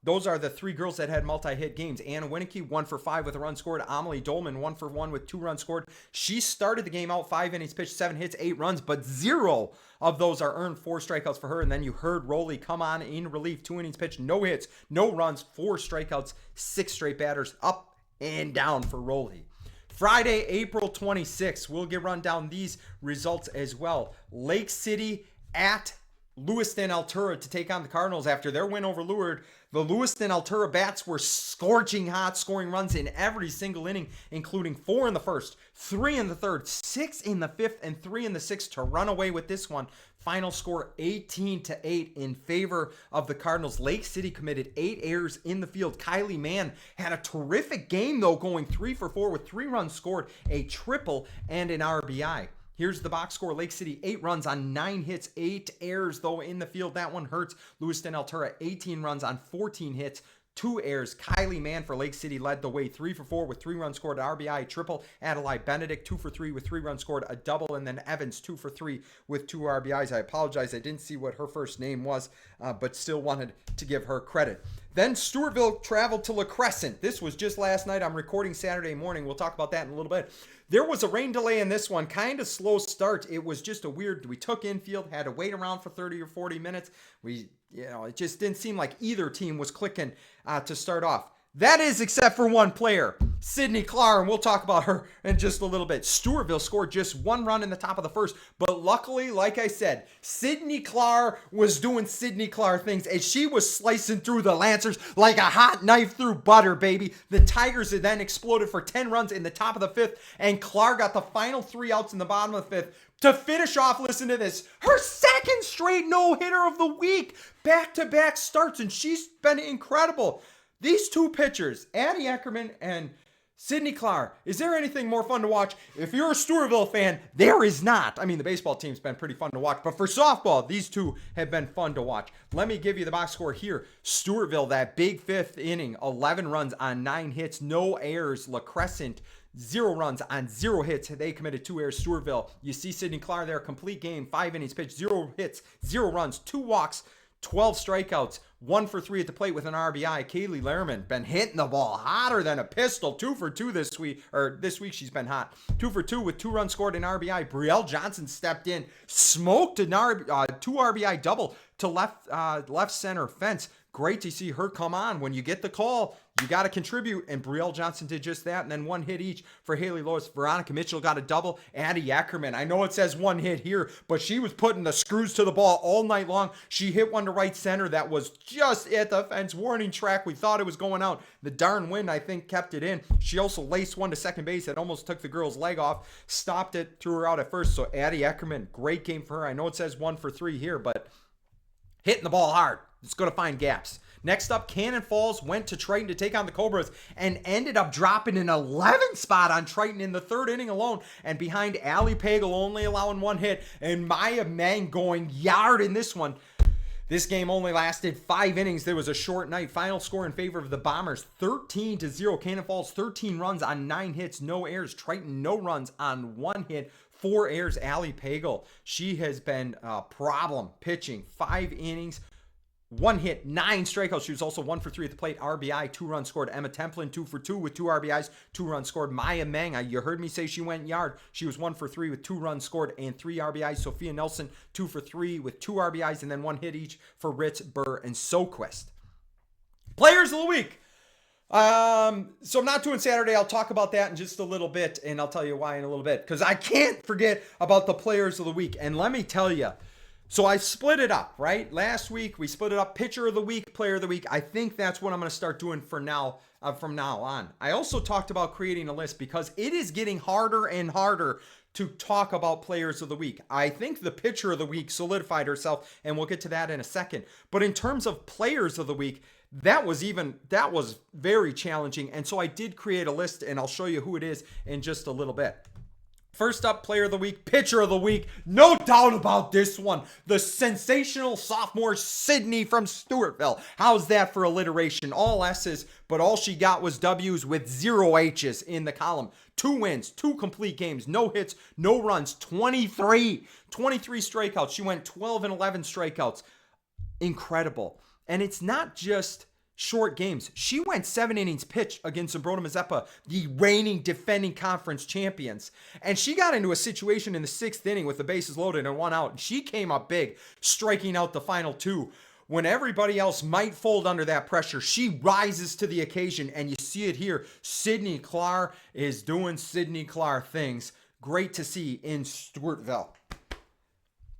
Those are the 3 girls that had multi-hit games. Anna Winicky, 1 for 5 with a run scored. Amelie Dolman, 1 for 1 with 2 runs scored. She started the game out 5 innings pitched, 7 hits, 8 runs, but 0 of those are earned. 4 strikeouts for her. And then you heard Rowley come on in relief, 2 innings pitched, no hits, no runs, 4 strikeouts, 6 straight batters, up and down for Rowley. Friday, April 26th, we'll run down these results as well. Lake City at Lewiston-Altura to take on the Cardinals after their win over Lourdes. The Lewiston-Altura bats were scorching hot, scoring runs in every single inning, including 4 in the first, 3 in the third, 6 in the fifth, and 3 in the sixth to run away with this one. Final score 18-8 in favor of the Cardinals. Lake City committed 8 errors in the field. Kylie Mann had a terrific game, though, going 3 for 4 with 3 runs scored, a triple, and an RBI. Here's the box score. Lake City, 8 runs on 9 hits, 8 errors, though, in the field. That one hurts. Lewiston-Altura, 18 runs on 14 hits, 2 errors. Kylie Mann for Lake City led the way, 3 for 4 with 3 runs scored, an RBI, triple. Adelaide Benedict, 2 for 3 with 3 runs scored, a double. And then Evans, 2 for 3 with 2 RBIs. I apologize, I didn't see what her first name was, but still wanted to give her credit. Then Stewartville traveled to Crescent. This was just last night. I'm recording Saturday morning. We'll talk about that in a little bit. There was a rain delay in this one, kind of slow start. It was just we took infield, had to wait around for 30 or 40 minutes. It just didn't seem like either team was clicking to start off. That is, except for one player, Sydney Clark, and we'll talk about her in just a little bit. Stewartville scored just 1 run in the top of the first, but luckily, like I said, Sydney Clark was doing Sydney Clark things as she was slicing through the Lancers like a hot knife through butter, baby. The Tigers had then exploded for 10 runs in the top of the 5th, and Clark got the final 3 outs in the bottom of the 5th to finish off, listen to this, her 2nd straight no-hitter of the week. Back-to-back starts, and she's been incredible. These 2 pitchers, Addie Eckerman and Sydney Clark, is there anything more fun to watch? If you're a Stewartville fan, there is not. I mean, the baseball team's been pretty fun to watch, but for softball, these 2 have been fun to watch. Let me give you the box score here. Stewartville, that big 5th inning, 11 runs on 9 hits, no errors. Crescent, 0 runs on 0 hits. They committed 2 errors. Stewartville, you see Sydney Clark there, complete game, 5 innings pitched, 0 hits, 0 runs, 2 walks, 12 strikeouts, 1 for 3 at the plate with an RBI. Kaylee Lehrman been hitting the ball hotter than a pistol. 2 for 2 this week, or this week she's been hot. 2 for 2 with 2 runs scored, an RBI. Brielle Johnson stepped in, smoked a 2 RBI double to left center fence. Great to see her come on. When you get the call, you got to contribute, and Brielle Johnson did just that, and then 1 hit each for Haley Lois. Veronica Mitchell got a double. Addie Ackerman, I know it says 1 hit here, but she was putting the screws to the ball all night long. She hit one to right center that was just at the fence warning track. We thought it was going out. The darn wind, I think, kept it in. She also laced one to second base that almost took the girl's leg off, stopped it, threw her out at first. So Addie Ackerman, great game for her. I know it says 1 for 3 here, but hitting the ball hard. It's going to find gaps. Next up, Cannon Falls went to Triton to take on the Cobras and ended up dropping an 11 spot on Triton in the 3rd inning alone. And behind Allie Pagel only allowing 1 hit and Maya Mang going yard in this one. This game only lasted 5 innings. There was a short night. Final score in favor of the Bombers, 13-0. Cannon Falls, 13 runs on 9 hits, no errors. Triton, no runs on 1 hit, 4 errors. Allie Pagel, she has been a problem pitching. 5 innings, 1 hit, 9 strikeouts. She was also 1 for 3 at the plate. RBI, 2 runs scored. Emma Templin, 2 for 2 with 2 RBIs, 2 runs scored. Maya Meng, you heard me say she went yard. She was 1 for 3 with 2 runs scored and 3 RBIs. Sophia Nelson, 2 for 3 with 2 RBIs and then 1 hit each for Ritz, Burr, and Soquist. Players of the week. So I'm not doing Saturday. I'll talk about that in just a little bit, and I'll tell you why in a little bit, because I can't forget about the players of the week. And let me tell you, so I split it up, right? Last week, we split it up, pitcher of the week, player of the week. I think that's what I'm going to start doing from now on. I also talked about creating a list because it is getting harder and harder to talk about players of the week. I think the pitcher of the week solidified herself, and we'll get to that in a second. But in terms of players of the week, that was very challenging. And so I did create a list, and I'll show you who it is in just a little bit. First up, player of the week, pitcher of the week. No doubt about this one. The sensational sophomore Sydney from Stewartville. How's that for alliteration? All S's, but all she got was W's with 0 H's in the column. 2 wins, 2 complete games, no hits, no runs, 23 strikeouts. She went 12 and 11 strikeouts. Incredible. And it's not just short games. She went 7 innings pitched against Zumbrota-Mazeppa, the reigning defending conference champions. And she got into a situation in the 6th inning with the bases loaded and 1 out. And she came up big, striking out the final 2. When everybody else might fold under that pressure, she rises to the occasion. And you see it here. Sydney Clark is doing Sydney Clark things. Great to see in Stewartville.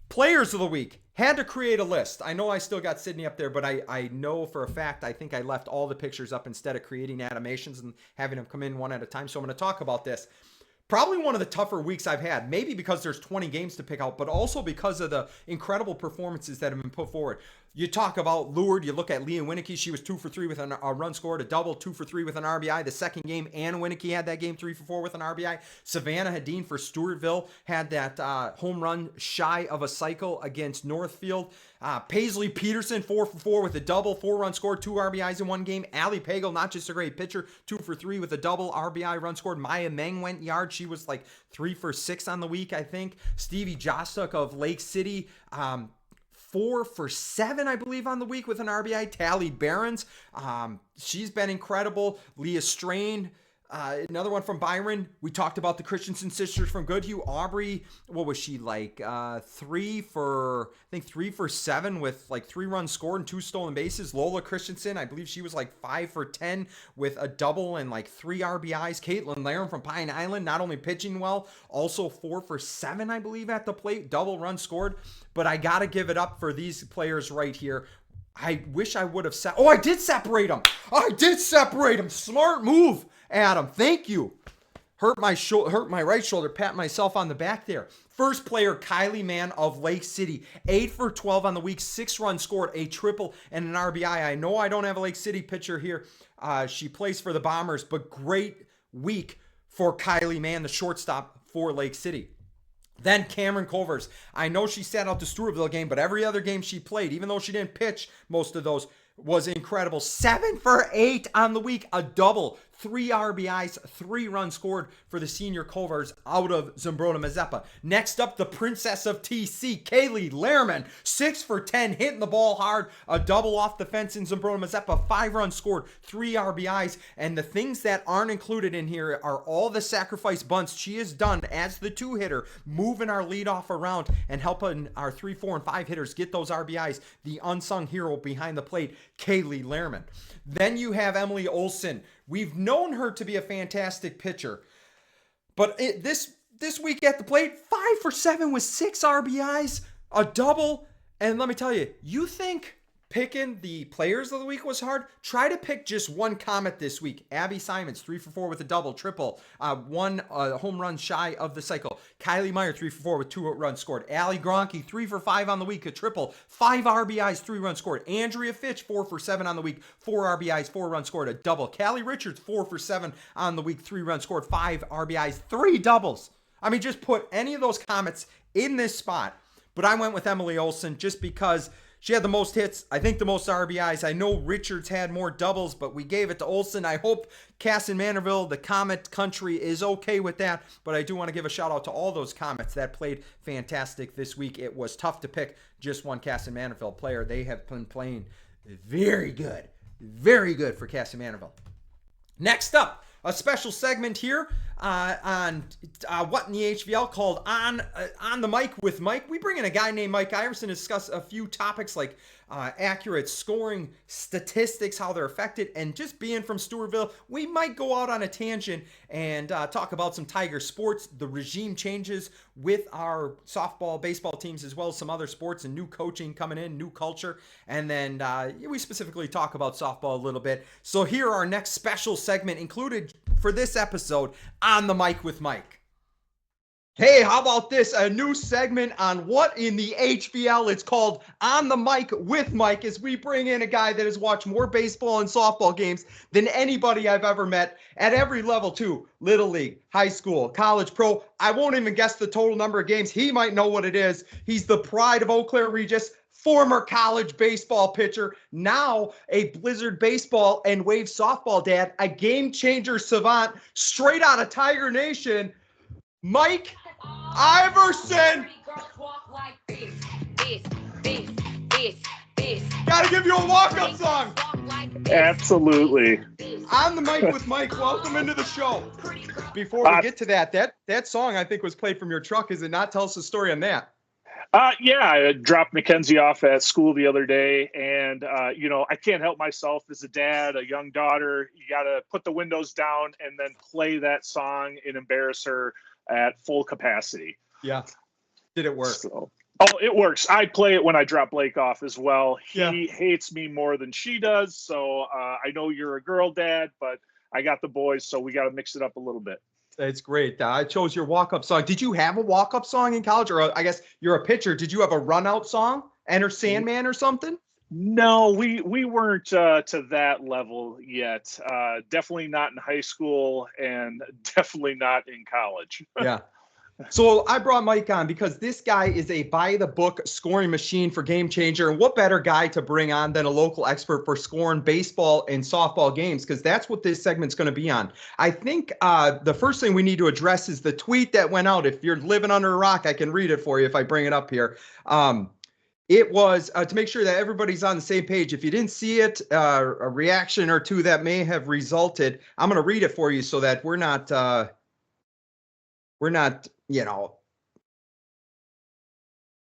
Players of the week. Had to create a list. I know I still got Sydney up there, but I know for a fact I think I left all the pictures up instead of creating animations and having them come in one at a time. So I'm going to talk about this. Probably one of the tougher weeks I've had, maybe because there's 20 games to pick out, but also because of the incredible performances that have been put forward. You talk about Lourdes, you look at Leah Winnicky, she was 2 for 3 with a run scored, a double, 2 for 3 with an RBI. The second game, Ann Winnicky had that game, 3 for 4 with an RBI. Savannah Hadeen for Stewartville had that home run shy of a cycle against Northfield. Paisley Peterson, 4 for 4 with a double, 4 runs scored, 2 RBIs in one game. Allie Pagel, not just a great pitcher, 2 for 3 with a double, RBI run scored. Maya Meng went yard. She was like 3 for 6 on the week, I think. Stevie Jostuk of Lake City, 4 for 7, I believe, on the week with an RBI. Tally Barons, she's been incredible. Leah Strain, another one from Byron. We talked about the Christensen sisters from Goodhue. Aubrey, what was she like? 3 for 7 with like 3 runs scored and 2 stolen bases. Lola Christensen, I believe she was like 5 for 10 with a double and like 3 RBIs. Caitlin Laram from Pine Island, not only pitching well, also 4 for 7, I believe, at the plate. Double run scored. But I got to give it up for these players right here. I wish I would have I did separate them. Smart move, Adam. Thank you. Hurt my right shoulder. Pat myself on the back there. First player, Kylie Mann of Lake City. 8 for 12 on the week. 6 runs scored, a triple, and an RBI. I know I don't have a Lake City pitcher here. She plays for the Bombers, but great week for Kylie Mann, the shortstop for Lake City. Then Cameron Culvers. I know she sat out the Stewartville game, but every other game she played, even though she didn't pitch most of those, was incredible. 7 for 8 on the week, a double, 3 RBIs, 3 runs scored for the senior Culvers out of Zumbrota-Mazeppa. Next up, the princess of TC, Kaylee Lehrman, 6 for 10, hitting the ball hard, a double off the fence in Zumbrota-Mazeppa, 5 runs scored, 3 RBIs, and the things that aren't included in here are all the sacrifice bunts she has done as the 2-hitter, moving our leadoff around and helping our 3, 4, and 5 hitters get those RBIs. The unsung hero behind the plate, Kaylee Lehrman. Then you have Emily Olson. We've known her to be a fantastic pitcher, but this week at the plate, 5 for 7 with 6 RBIs, a double, and let me tell you, you think picking the players of the week was hard? Try to pick just one Comet this week. Abby Simons, 3 for 4 with a double, triple, 1 home run shy of the cycle. Kylie Meyer, 3 for 4 with 2 runs scored. Allie Gronke, 3 for 5 on the week, a triple, 5 RBIs, 3 runs scored. Andrea Fitch, 4 for 7 on the week, 4 RBIs, 4 runs scored, a double. Callie Richards, 4 for 7 on the week, 3 runs scored, 5 RBIs, 3 doubles. I mean, just put any of those Comets in this spot. But I went with Emily Olson just because She had the most hits, I think the most RBIs. I know Richards had more doubles, but we gave it to Olsen. I hope Kasson-Mantorville, the Comet country, is okay with that. But I do want to give a shout out to all those Comets that played fantastic this week. It was tough to pick just one Kasson-Mantorville player. They have been playing very good for Kasson-Mantorville. Next up, a special segment here on What in the HVL called on the Mic with Mike. We bring in a guy named Mike Iverson to discuss a few topics like accurate scoring statistics, how they're affected, and just being from Stewartville, we might go out on a tangent and talk about some Tiger sports, the regime changes with our softball, baseball teams, as well as some other sports and new coaching coming in, new culture, and then we specifically talk about softball a little bit. So here our next special segment included for this episode, On the Mic with Mike. Hey, how about this? A new segment on What in the HVL. It's called On the Mic with Mike, as we bring in a guy that has watched more baseball and softball games than anybody I've ever met at every level too. Little league, high school, college, pro. I won't even guess the total number of games. He might know what it is. He's the pride of Eau Claire Regis, former college baseball pitcher, now a Blizzard baseball and Wave softball dad, a game changer savant, straight out of Tiger Nation, Mike Iverson. Gotta give you a walk-up song. Absolutely. On the Mic with Mike, welcome into the show. Before we get to that song I think was played from your truck, is it not? Tell us the story on that. Yeah, I dropped Mackenzie off at school the other day, and, I can't help myself as a dad, a young daughter. You got to put the windows down and then play that song and embarrass her at full capacity. Yeah. Did it work? It works. I play it when I drop Blake off as well. Yeah. He hates me more than she does, so I know you're a girl dad, but I got the boys, so we got to mix it up a little bit. It's great. I chose your walk-up song. Did you have a walk-up song in college? Or I guess you're a pitcher. Did you have a run-out song? Enter Sandman or something? No, we weren't to that level yet. Definitely not in high school and definitely not in college. Yeah. So I brought Mike on because this guy is a by-the-book scoring machine for Game Changer. And what better guy to bring on than a local expert for scoring baseball and softball games? Because that's what this segment's going to be on. I think the first thing we need to address is the tweet that went out. If you're living under a rock, I can read it for you if I bring it up here. It was to make sure that everybody's on the same page. If you didn't see it, a reaction or two that may have resulted, I'm going to read it for you so that we're not,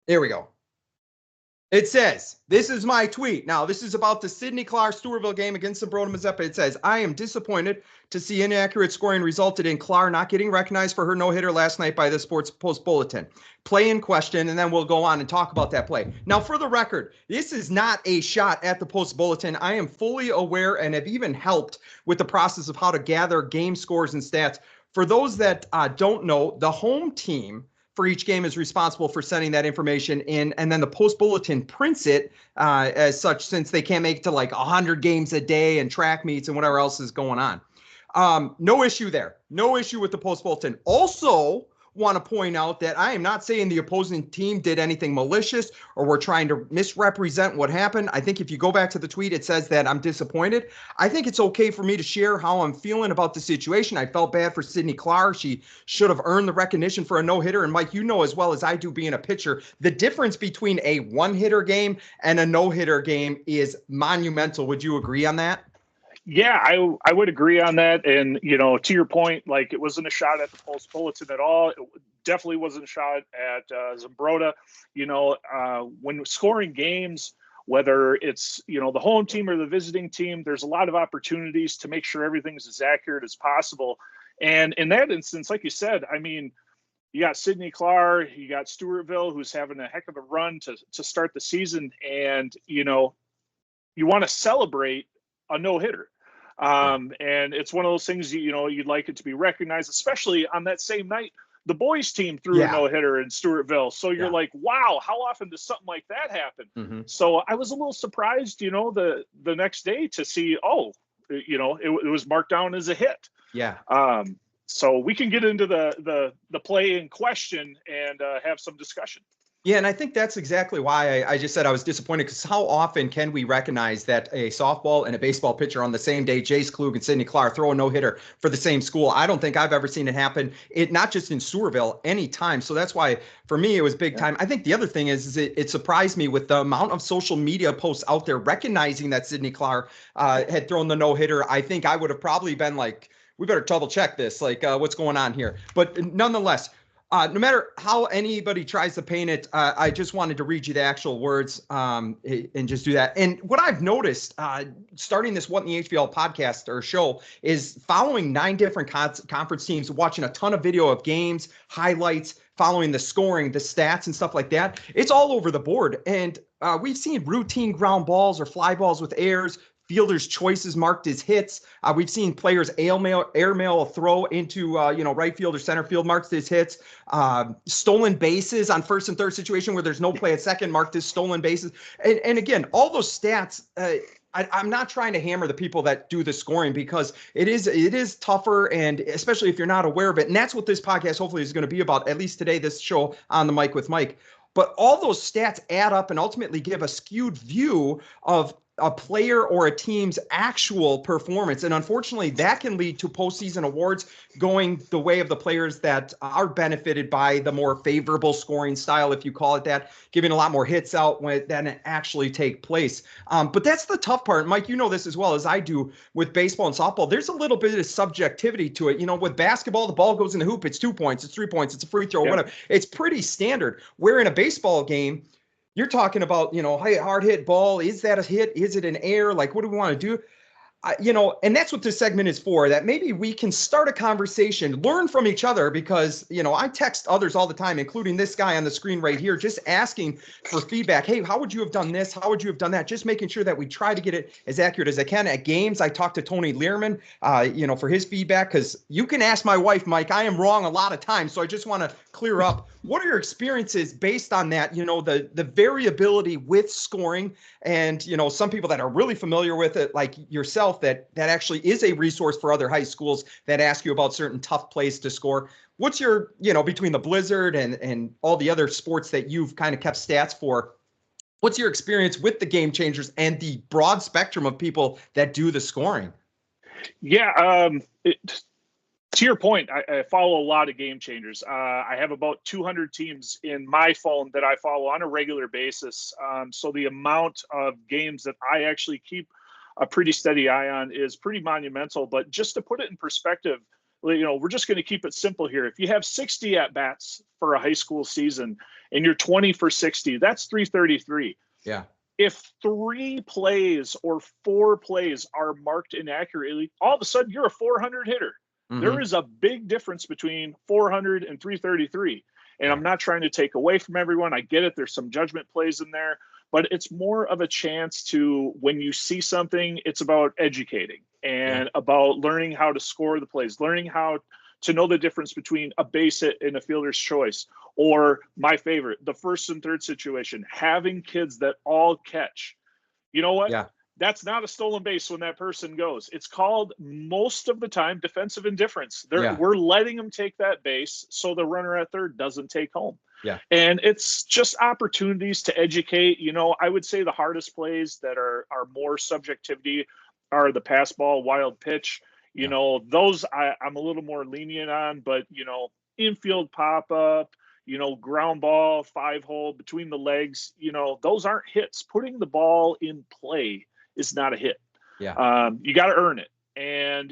here we go. It says, this is my tweet. Now, this is about the Sidney Clark Stewartville game against Zumbrota-Mazeppa. It says, I am disappointed to see inaccurate scoring resulted in Clark not getting recognized for her no-hitter last night by the Sports Post Bulletin. Play in question, and then we'll go on and talk about that play. Now, for the record, this is not a shot at the Post Bulletin. I am fully aware and have even helped with the process of how to gather game scores and stats. For those that don't know, the home team for each game is responsible for sending that information in, and then the Post Bulletin prints it as such, since they can't make it to like 100 games a day and track meets and whatever else is going on. No issue there. No issue with the Post Bulletin. Also, want to point out that I am not saying the opposing team did anything malicious or we're trying to misrepresent what happened. I think if you go back to the tweet, it says that I'm disappointed. I think it's okay for me to share how I'm feeling about the situation. I felt bad for Sidney Clark. She should have earned the recognition for a no-hitter. And Mike, you know as well as I do, being a pitcher, the difference between a one-hitter game and a no-hitter game is monumental. Would you agree on that? Yeah, I would agree on that. And, to your point, like, it wasn't a shot at the Post Bulletin at all. It definitely wasn't a shot at Zumbrota. When scoring games, whether it's, the home team or the visiting team, there's a lot of opportunities to make sure everything's as accurate as possible. And in that instance, like you said, I mean, you got Sidney Clark, you got Stewartville, who's having a heck of a run to start the season. And, you want to celebrate a no-hitter. And it's one of those things, you'd like it to be recognized, especially on that same night. The boys team threw a no-hitter in Stewartville. So you're like, wow, how often does something like that happen? Mm-hmm. So I was a little surprised, the next day to see, it was marked down as a hit. Yeah. So we can get into the play in question and have some discussion. Yeah, and I think that's exactly why I just said I was disappointed, because how often can we recognize that a softball and a baseball pitcher on the same day, Jace Klug and Sidney Clark, throw a no-hitter for the same school? I don't think I've ever seen it happen, not just in Stewartville, any time. So that's why, for me, it was big time. I think the other thing is it surprised me with the amount of social media posts out there recognizing that Sidney Clark had thrown the no-hitter. I think I would have probably been like, we better double check this, like what's going on here. But nonetheless, no matter how anybody tries to paint it, I just wanted to read you the actual words and just do that. And what I've noticed starting this What in the HVL podcast or show is following 9 different conference teams, watching a ton of video of games, highlights, following the scoring, the stats and stuff like that. It's all over the board. And we've seen routine ground balls or fly balls with errors, fielders' choices marked as hits. We've seen players airmail a throw into right field or center field marked as hits. Stolen bases on first and third situation where there's no play at second marked as stolen bases. And again, all those stats. I'm not trying to hammer the people that do the scoring, because it is tougher, and especially if you're not aware of it. And that's what this podcast hopefully is going to be about, at least today, this show on the mic with Mike. But all those stats add up and ultimately give a skewed view of a player or a team's actual performance. And unfortunately, that can lead to postseason awards going the way of the players that are benefited by the more favorable scoring style, if you call it that, giving a lot more hits out than actually take place. But that's the tough part. Mike, you know this as well as I do with baseball and softball. There's a little bit of subjectivity to it. With basketball, the ball goes in the hoop. It's 2 points, it's 3 points, it's a free throw, whatever. It's pretty standard. Where in a baseball game, you're talking about, hey, hard hit ball. Is that a hit? Is it an error? Like, what do we want to do? And that's what this segment is for, that maybe we can start a conversation, learn from each other, because, I text others all the time, including this guy on the screen right here, just asking for feedback. Hey, how would you have done this? How would you have done that? Just making sure that we try to get it as accurate as I can. At games, I talked to Tony Learman, for his feedback, because you can ask my wife, Mike, I am wrong a lot of times. So I just want to clear up. What are your experiences based on that? The variability with scoring, and, some people that are really familiar with it, like yourself, that actually is a resource for other high schools that ask you about certain tough plays to score. What's your, between the Blizzard and all the other sports that you've kind of kept stats for, what's your experience with the game changers and the broad spectrum of people that do the scoring? Yeah. To your point, I follow a lot of game changers. I have about 200 teams in my phone that I follow on a regular basis. So the amount of games that I actually keep a pretty steady eye on is pretty monumental. But just to put it in perspective, we're just going to keep it simple here. If you have 60 at-bats for a high school season and you're 20 for 60, that's 333. Yeah. If 3 plays or 4 plays are marked inaccurately, all of a sudden you're a 400 hitter. Mm-hmm. There is a big difference between 400 and 333. And I'm not trying to take away from everyone. I get it. There's some judgment plays in there, but it's more of a chance to, when you see something, it's about educating and about learning how to score the plays, learning how to know the difference between a base hit and a fielder's choice, or my favorite, the first and third situation, having kids that all catch. You know what? Yeah. That's not a stolen base when that person goes. It's called, most of the time, defensive indifference. We're letting them take that base so the runner at third doesn't take home. Yeah. And it's just opportunities to educate. I would say the hardest plays that are more subjectivity are the pass ball, wild pitch. Those I'm a little more lenient on, but, infield pop-up, ground ball, 5-hole between the legs, those aren't hits. Putting the ball in play is not a hit. Yeah. You got to earn it. And,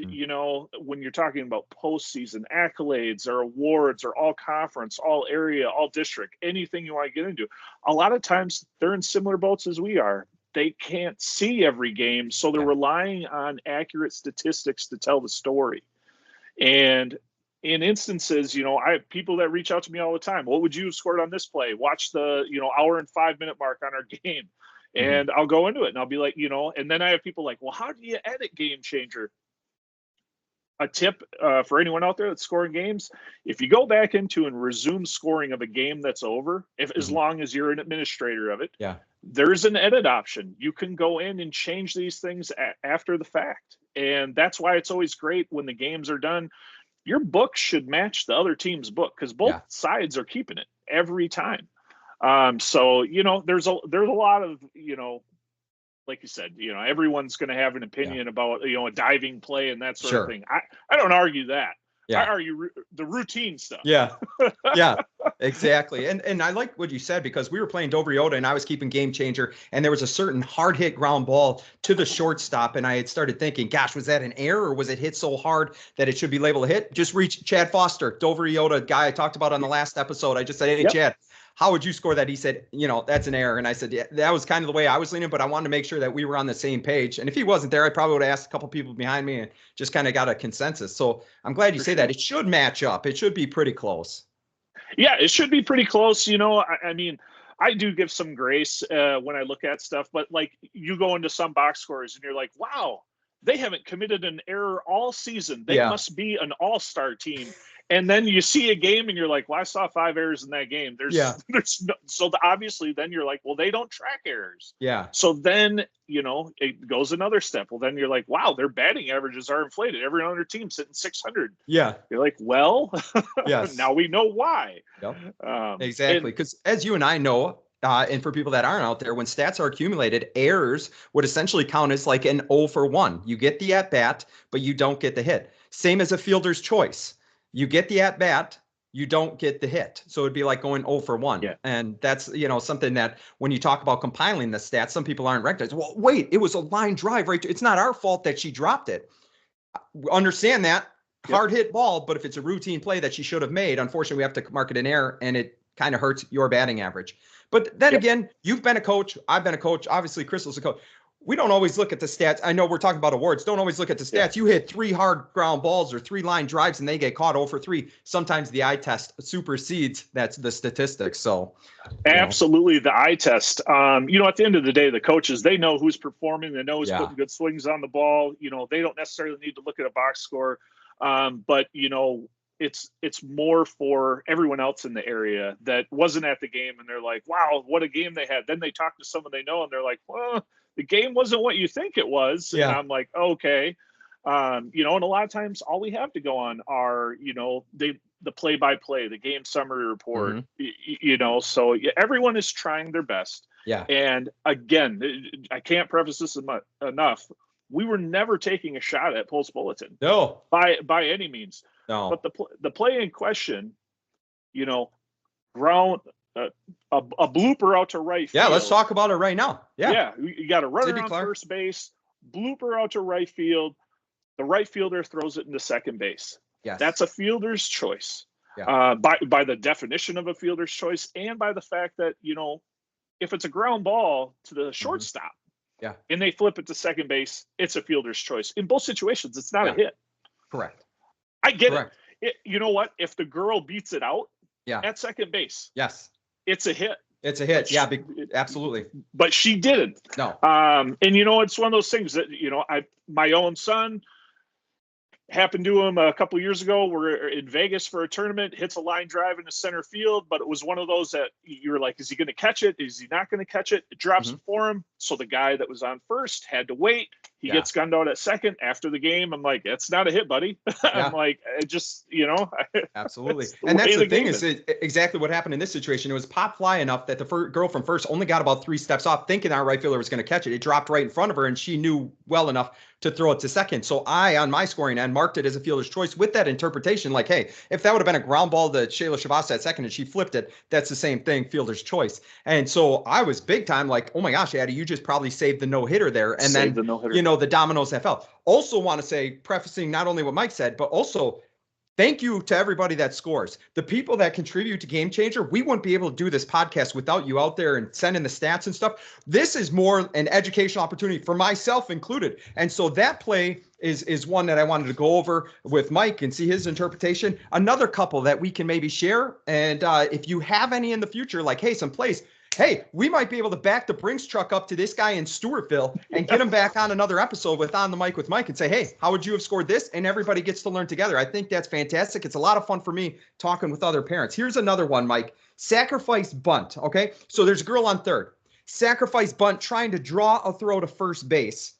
when you're talking about postseason accolades or awards or all conference, all area, all district, anything you want to get into, a lot of times they're in similar boats as we are. They can't see every game, so they're relying on accurate statistics to tell the story. And in instances, I have people that reach out to me all the time. What would you have scored on this play? Watch the, hour and 5-minute mark on our game. And I'll go into it and I'll be like, and then I have people like, well, how do you edit game changer? A tip for anyone out there that's scoring games, if you go back into and resume scoring of a game that's over, as long as you're an administrator of it, there's an edit option. You can go in and change these things after the fact. And that's why it's always great when the games are done. Your book should match the other team's book, because both sides are keeping it every time. So, there's a lot of, like you said, everyone's going to have an opinion about, a diving play and that sort of thing. I don't argue that. Yeah. I argue the routine stuff. Yeah. Yeah, exactly. And I like what you said, because we were playing Dover-Eyota and I was keeping Game Changer, and there was a certain hard hit ground ball to the shortstop. And I had started thinking, gosh, was that an error, or was it hit so hard that it should be labeled a hit? Just reach Chad Foster, Dover-Eyota guy I talked about on the last episode. I just said, hey, Chad, how would you score that? He said, that's an error. And I said, yeah, that was kind of the way I was leaning, but I wanted to make sure that we were on the same page. And if he wasn't there, I probably would have asked a couple people behind me and just kind of got a consensus. So I'm glad you say that. It should match up. It should be pretty close. Yeah, it should be pretty close. I mean, I do give some grace when I look at stuff, but like you go into some box scores and you're like, wow, they haven't committed an error all season. They must be an all-star team. And then you see a game and you're like, well, I saw 5 errors in that game. Obviously then you're like, well, they don't track errors. Yeah. So then, it goes another step. Well, then you're like, wow, their batting averages are inflated. Every other team's sitting 600. Yeah. You're like, well, yes. Now we know why. Yep. Exactly. Because as you and I know, and for people that aren't out there, when stats are accumulated, errors would essentially count as like an 0 for 1. You get the at-bat, but you don't get the hit. Same as a fielder's choice. You get the at-bat, you don't get the hit. So it'd be like going 0 for 1. Yeah. And that's, something that when you talk about compiling the stats, some people aren't recognizing. Well, wait, it was a line drive, right? It's not our fault that she dropped it. Understand that. Hard hit ball, but if it's a routine play that she should have made, unfortunately, we have to mark it an error, and it kind of hurts your batting average. But then again, you've been a coach. I've been a coach. Obviously, Crystal's a coach. We don't always look at the stats. I know we're talking about awards. Don't always look at the stats. Yeah. You hit 3 hard ground balls or 3 line drives and they get caught 0 for 3. Sometimes the eye test supersedes that's the statistics. So absolutely the eye test. At the end of the day, the coaches, they know who's performing. They know who's putting good swings on the ball. They don't necessarily need to look at a box score. But it's more for everyone else in the area that wasn't at the game. And they're like, wow, what a game they had. Then they talk to someone they know and they're like, well, the game wasn't what you think it was. Yeah. And I'm like, okay. And a lot of times all we have to go on are, the play-by-play, the game summary report, so everyone is trying their best. Yeah. And again, I can't preface this enough. We were never taking a shot at Pulse Bulletin. No. By any means. No. But the play in question, ground, a blooper out to right field. Yeah, let's talk about it right now. Yeah, you got a runner on first base, blooper out to right field. The right fielder throws it into second base. Yes. That's a fielder's choice. Yeah. By the definition of a fielder's choice, and by the fact that, if it's a ground ball to the shortstop, and they flip it to second base, it's a fielder's choice. In both situations, it's not a hit. Correct. I get it. You know what? If the girl beats it out at second base, it's a hit. It's a hit. Absolutely. But she didn't. No. And it's one of those things that, my own son, happened to him a couple years ago. We're in Vegas for a tournament, hits a line drive into center field, but it was one of those that you're like, is he going to catch it? Is he not going to catch it? It drops before him. So the guy that was on first had to wait. He gets gunned out at second. After the game, I'm like, that's not a hit, buddy. I'm like, it just, Absolutely. And that's the thing is exactly what happened in this situation. It was pop fly enough that the girl from first only got about 3 steps off, thinking our right fielder was going to catch it. It dropped right in front of her, and she knew well enough to throw it to second. So I, on my scoring end, marked it as a fielder's choice with that interpretation. Like, hey, if that would have been a ground ball to Shayla Shavasa at second and she flipped it, that's the same thing, fielder's choice. And so I was big time like, oh my gosh, Addie, you just probably saved the no-hitter there. And then, the dominoes that fell. Also want to say, prefacing not only what Mike said, but also thank you to everybody that scores. The people that contribute to Game Changer, we wouldn't be able to do this podcast without you out there and sending the stats and stuff. This is more an educational opportunity for myself included. And so that play is one that I wanted to go over with Mike and see his interpretation. Another couple that we can maybe share. And if you have any in the future, like, hey, some plays, hey, we might be able to back the Brinks truck up to this guy in Stewartville and get him back on another episode with On the Mic with Mike and say, hey, how would you have scored this? And everybody gets to learn together. I think that's fantastic. It's a lot of fun for me talking with other parents. Here's another one, Mike. Sacrifice bunt, okay? So there's a girl on third. Sacrifice bunt trying to draw a throw to first base.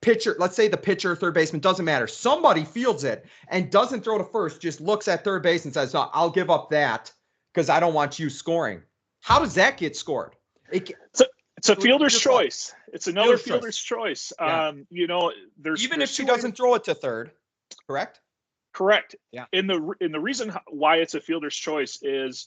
Pitcher, let's say the pitcher, third baseman, doesn't matter. Somebody fields it and doesn't throw to first, just looks at third base and says, no, I'll give up that because I don't want you scoring. How does that get scored? It's a fielder's choice. It's another fielder's choice. Yeah. There's even if she two ways- doesn't throw it to third, correct? Correct. Yeah. And the reason why it's a fielder's choice is,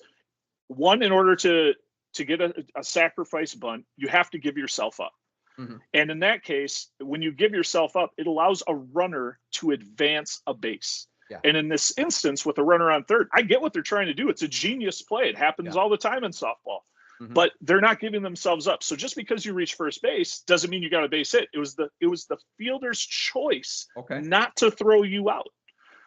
one, in order to get a sacrifice bunt, you have to give yourself up. Mm-hmm. And in that case, when you give yourself up, it allows a runner to advance a base. Yeah. And in this instance, with a runner on third, I get what they're trying to do. It's a genius play. It happens all the time in softball. Mm-hmm. But they're not giving themselves up. So just because you reach first base doesn't mean you got a base hit. It was the fielder's choice not to throw you out.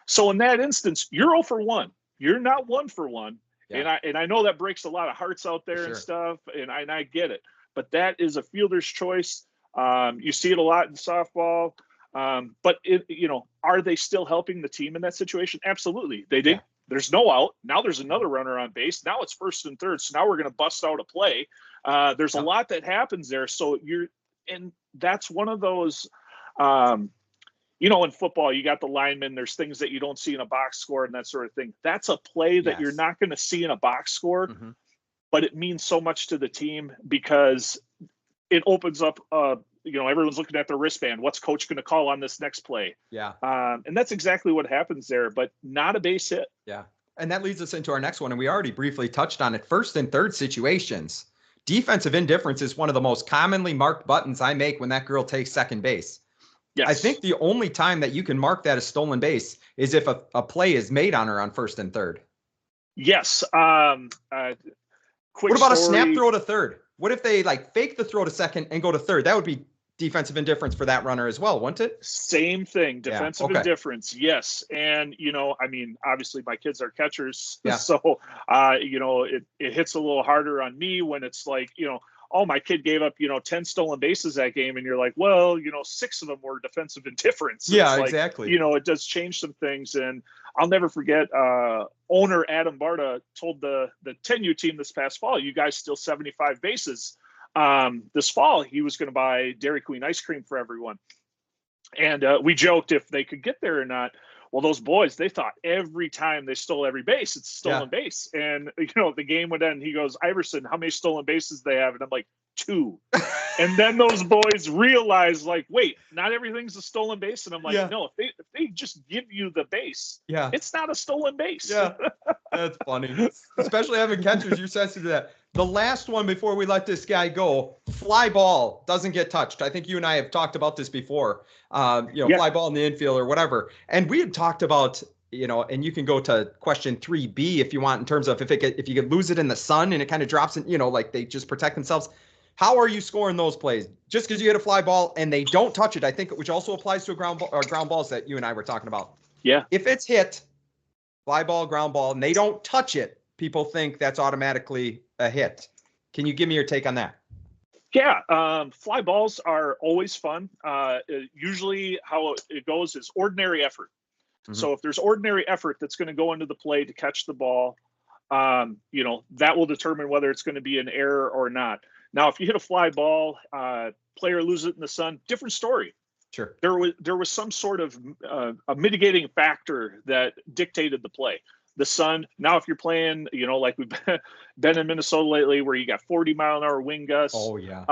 So in that instance, you're 0 for 1. You're not 1 for 1. Yeah. And I know that breaks a lot of hearts out there and stuff, and I get it. But that is a fielder's choice. You see it a lot in softball. But are they still helping the team in that situation? Absolutely. They did. Yeah. There's no out. Now there's another runner on base. Now it's first and third. So now we're going to bust out a play. There's a lot that happens there. So and that's one of those, in football, you got the linemen. There's things that you don't see in a box score and that sort of thing. That's a play that you're not going to see in a box score, but it means so much to the team because it opens up, everyone's looking at their wristband. What's coach going to call on this next play? Yeah. And that's exactly what happens there, but not a base hit. Yeah. And that leads us into our next one. And we already briefly touched on it. First and third situations. Defensive indifference is one of the most commonly marked buttons I make when that girl takes second base. Yes. I think the only time that you can mark that as stolen base is if a play is made on her on first and third. Yes. What about a snap throw to third? What if they fake the throw to second and go to third? That would be defensive indifference for that runner as well, wouldn't it? Same thing. Defensive indifference. Yes. And, obviously my kids are catchers. Yeah. So, it hits a little harder on me when it's my kid gave up, 10 stolen bases that game. And you're like, well, 6 of them were defensive indifference. Yeah, exactly. It does change some things. And I'll never forget owner Adam Barta told the 10U team this past fall, you guys steal 75 bases. This fall, he was going to buy Dairy Queen ice cream for everyone. And we joked if they could get there or not. Well, those boys, they thought every time they stole every base, it's a stolen base. And, the game would end. He goes, Iverson, how many stolen bases they have? And I'm like, 2. And then those boys realize, wait, not everything's a stolen base. And I'm like, no, if they just give you the base, it's not a stolen base. Yeah, that's funny. Especially having catchers, you're sensitive to that. The last one before we let this guy go, fly ball doesn't get touched. I think you and I have talked about this before, fly ball in the infield or whatever. And we had talked about, and you can go to question 3B if you want, in terms of if you could lose it in the sun and it kind of drops in, they just protect themselves. How are you scoring those plays? Just because you hit a fly ball and they don't touch it, I think, which also applies to ground balls that you and I were talking about. Yeah. If it's hit, fly ball, ground ball, and they don't touch it, people think that's automatically a hit. Can you give me your take on that? Yeah, fly balls are always fun. Usually how it goes is ordinary effort. Mm-hmm. So if there's ordinary effort that's going to go into the play to catch the ball, that will determine whether it's going to be an error or not. Now, if you hit a fly ball, player loses it in the sun, different story. Sure. There was some sort of a mitigating factor that dictated the play. The sun. Now, if you're playing, like we've been in Minnesota lately, where you got 40-mile-an-hour wind gusts. Oh yeah.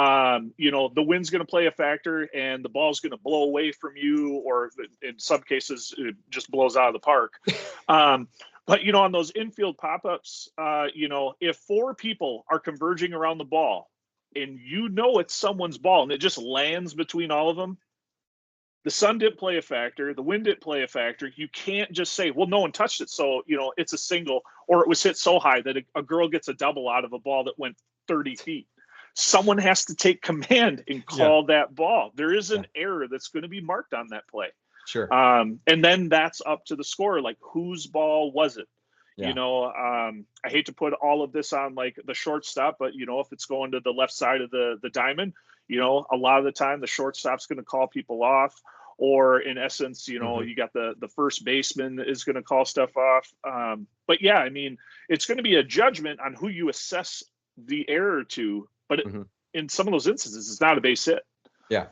The wind's going to play a factor, and the ball's going to blow away from you, or in some cases, it just blows out of the park. But on those infield pop-ups, if 4 people are converging around the ball, and it's someone's ball, and it just lands between all of them. The sun didn't play a factor. The wind didn't play a factor. You can't just say, well, no one touched it, so, it's a single, or it was hit so high that a girl gets a double out of a ball that went 30 feet. Someone has to take command and call that ball. There is an error that's going to be marked on that play. Sure. And then that's up to the scorer, whose ball was it? Yeah. I hate to put all of this on the shortstop, but if it's going to the left side of the diamond, a lot of the time the shortstop's going to call people off, or in essence, you got the first baseman is going to call stuff off. But yeah, it's going to be a judgment on who you assess the error to, but in some of those instances, it's not a base hit. Yeah.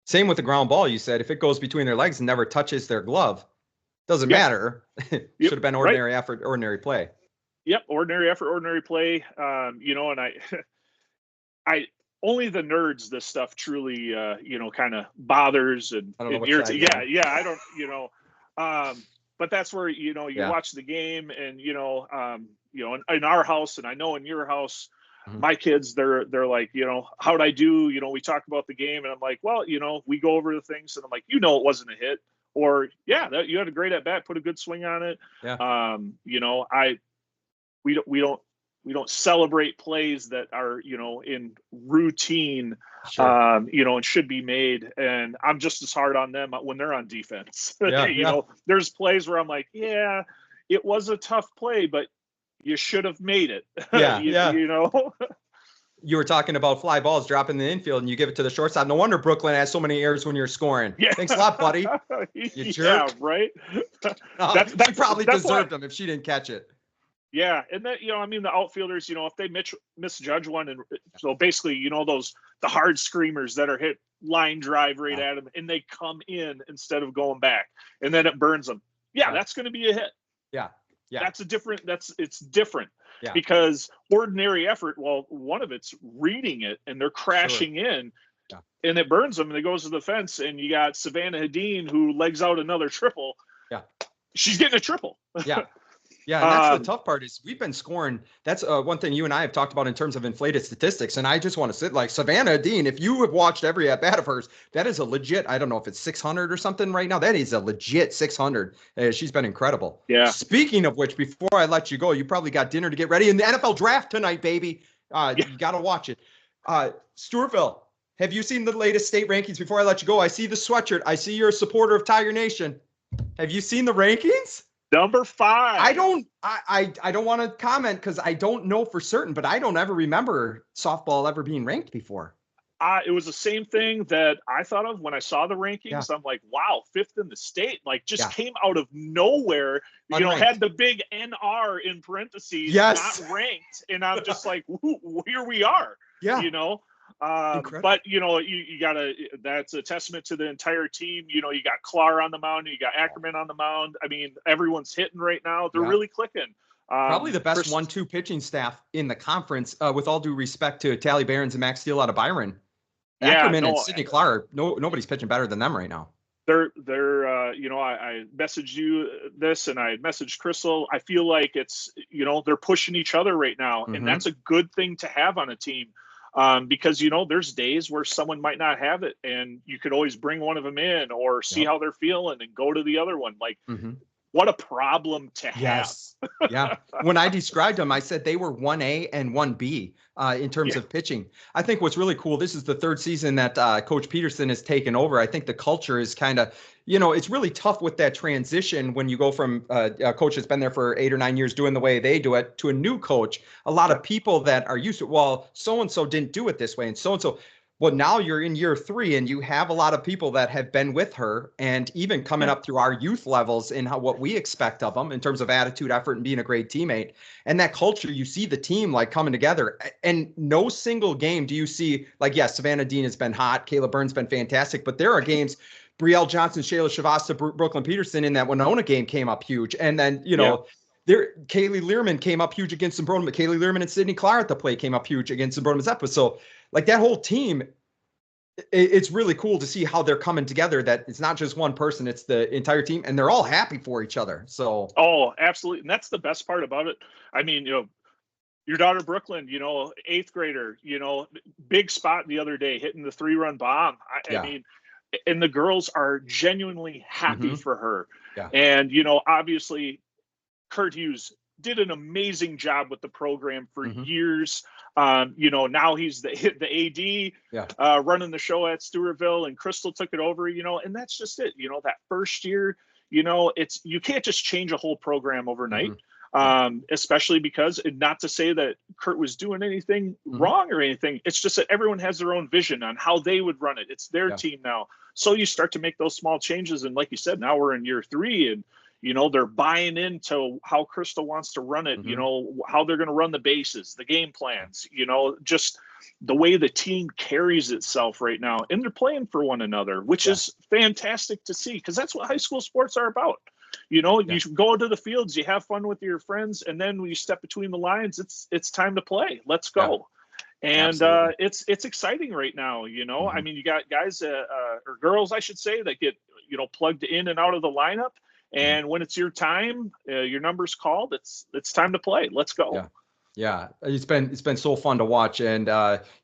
Same with the ground ball. You said if it goes between their legs and never touches their glove, doesn't matter. Should have been ordinary effort, ordinary play. Yep. Ordinary effort, ordinary play. You know, and I only the nerds, this stuff truly, you know, kind of bothers and irritates. Yeah. I don't, you know, but that's where, you know, you watch the game and, you know, in our house, and I know in your house, my kids, they're like, you know, how'd I do? You know, we talk about the game and I'm like, well, you know, we go over the things and I'm like, you know, it wasn't a hit, or you had a great at bat, put a good swing on it. You know, we don't celebrate plays that are, you know, in routine, you know, and should be made. And I'm just as hard on them when they're on defense. You know, there's plays where I'm like, yeah, it was a tough play, but you should have made it. You know, you were talking about fly balls dropping in the infield and you give it to the shortstop. No wonder Brooklyn has so many errors when you're scoring. Thanks a lot, buddy. You jerk. Yeah, right. She probably deserved them if she didn't catch it. Yeah, and that, you know, I mean, the outfielders, you know, if they misjudge one, and so basically, you know, the hard screamers that are hit line drive right at them, and they come in instead of going back, and then it burns them. That's going to be a hit. It's different because ordinary effort, well, one of it's reading it and they're crashing in, and it burns them and it goes to the fence, and you got Savannah Hedin who legs out another triple. She's getting a triple. Yeah, and that's the tough part is we've been scoring. That's one thing you and I have talked about in terms of inflated statistics. And I just want to say, like, Savannah Dean, if you have watched every at-bat of hers, that is a legit, I don't know if it's 600 or something right now. That is a legit 600. She's been incredible. Yeah. Speaking of which, before I let you go, you probably got dinner to get ready. In the NFL draft tonight, baby. You got to watch it. Stewartville, have you seen the latest state rankings? Before I let you go, I see the sweatshirt. I see you're a supporter of Tiger Nation. Have you seen the rankings? Number 5. I don't want to comment because I don't know for certain, but I don't ever remember softball ever being ranked before. It was the same thing that I thought of when I saw the rankings. I'm like, wow, 5th in the state, like just came out of nowhere. You know, had the big NR in parentheses, not ranked. And I'm just like, here we are, you know. But you know, you gotta, that's a testament to the entire team. You know, you got Clark on the mound, you got Ackerman on the mound. I mean, everyone's hitting right now. They're really clicking. Probably the best 1-2 pitching staff in the conference, with all due respect to Tally Barons and Max Steele out of Byron. Ackerman and Sidney Clark, nobody's pitching better than them right now. They're you know, I messaged you this and I messaged Crystal. I feel like it's, you know, they're pushing each other right now. And that's a good thing to have on a team. Because, you know, there's days where someone might not have it and you could always bring one of them in or see how they're feeling and go to the other one. Like, what a problem to have. When I described them, I said they were 1A and 1B in terms of pitching. I think what's really cool, this is the 3rd season that Coach Peterson has taken over. I think the culture is kind of, you know, it's really tough with that transition when you go from a coach that's been there for 8 or 9 years doing the way they do it to a new coach. A lot of people that are used to, well, so-and-so didn't do it this way and so-and-so. Well, now you're in year 3 and you have a lot of people that have been with her and even coming up through our youth levels in what we expect of them in terms of attitude, effort, and being a great teammate. And that culture, you see the team like coming together, and no single game do you see like, yes, Savannah Dean has been hot. Kayla Burns been fantastic, but there are games, Brielle Johnson, Shayla Shavasta, Brooklyn Peterson in that Winona game came up huge. And then, you know, Kaylee Learman came up huge against Zumbrota. Kaylee Learman and Sidney Clark at the plate came up huge against Zumbrota-Mazeppa. So like that whole team, it's really cool to see how they're coming together, that it's not just one person, it's the entire team, and they're all happy for each other. So, oh, absolutely. And that's the best part about it. I mean, you know, your daughter, Brooklyn, you know, 8th grader, you know, big spot the other day, hitting the 3-run bomb. I mean, and the girls are genuinely happy for her. And, you know, obviously Kurt Hughes did an amazing job with the program for years. You know, now he's the AD running the show at Stewartville, and Crystal took it over, you know, and that's just it. You know, that first year, you know, you can't just change a whole program overnight. Especially because, and not to say that Kurt was doing anything wrong or anything. It's just that everyone has their own vision on how they would run it. It's their team now. So you start to make those small changes. And like you said, now we're in year 3 and, you know, they're buying into how Crystal wants to run it, you know, how they're going to run the bases, the game plans, you know, just the way the team carries itself right now. And they're playing for one another, which is fantastic to see, because that's what high school sports are about. You know, you go to the fields, you have fun with your friends, and then when you step between the lines, it's time to play. Let's go. And it's exciting right now. You know, I mean, you got guys or girls, I should say, that get, you know, plugged in and out of the lineup. And when it's your time, your number's called, it's time to play. Let's go. Yeah, it's been so fun to watch, and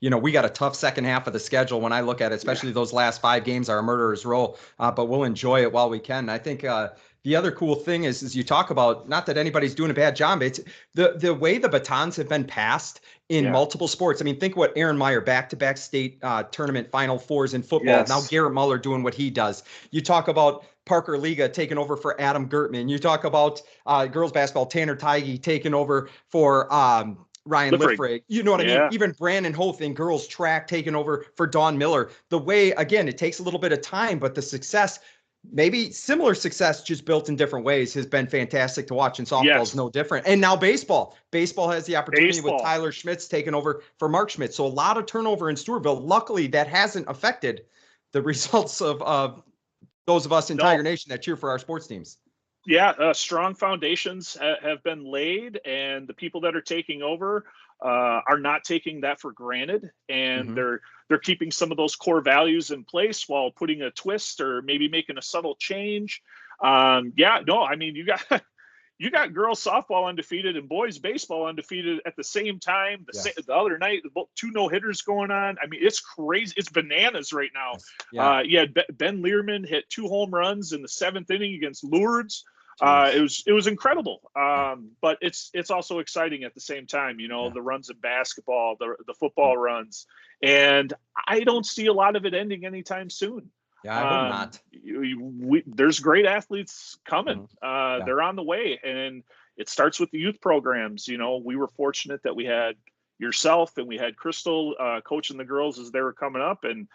you know, we got a tough second half of the schedule when I look at it, especially those last 5 games are a murderer's row, but we'll enjoy it while we can. I think the other cool thing is you talk about, not that anybody's doing a bad job, it's the way the batons have been passed in multiple sports. I mean, think what Aaron Meyer, back-to-back state tournament Final Fours in football. Now Garrett Muller doing what he does. You talk about Parker Liga taking over for Adam Gertman. You talk about girls basketball, Tanner Tighe taking over for Ryan Liffrig. You know what I mean? Even Brandon Hoth in girls track taking over for Dawn Miller. The way, again, it takes a little bit of time, but the success, maybe similar success, just built in different ways, has been fantastic to watch. And softball is no different. And now baseball has the opportunity with Tyler Schmitz taking over for Mark Schmitz. So a lot of turnover in Stewartville. Luckily, that hasn't affected the results of those of us in Tiger Nation that cheer for our sports teams. Strong foundations have been laid, and the people that are taking over are not taking that for granted, and they're keeping some of those core values in place while putting a twist or maybe making a subtle change. I mean, you got girls softball undefeated and boys baseball undefeated at the same time. The other night, 2 no-hitters going on. I mean, it's crazy. It's bananas right now. Ben Learman hit 2 home runs in the 7th inning against Lourdes. It was incredible. But it's also exciting at the same time. You know, the runs of basketball, the football runs, and I don't see a lot of it ending anytime soon. I hope not. There's great athletes coming. They're on the way, and it starts with the youth programs. You know, we were fortunate that we had yourself and we had Crystal coaching the girls as they were coming up, and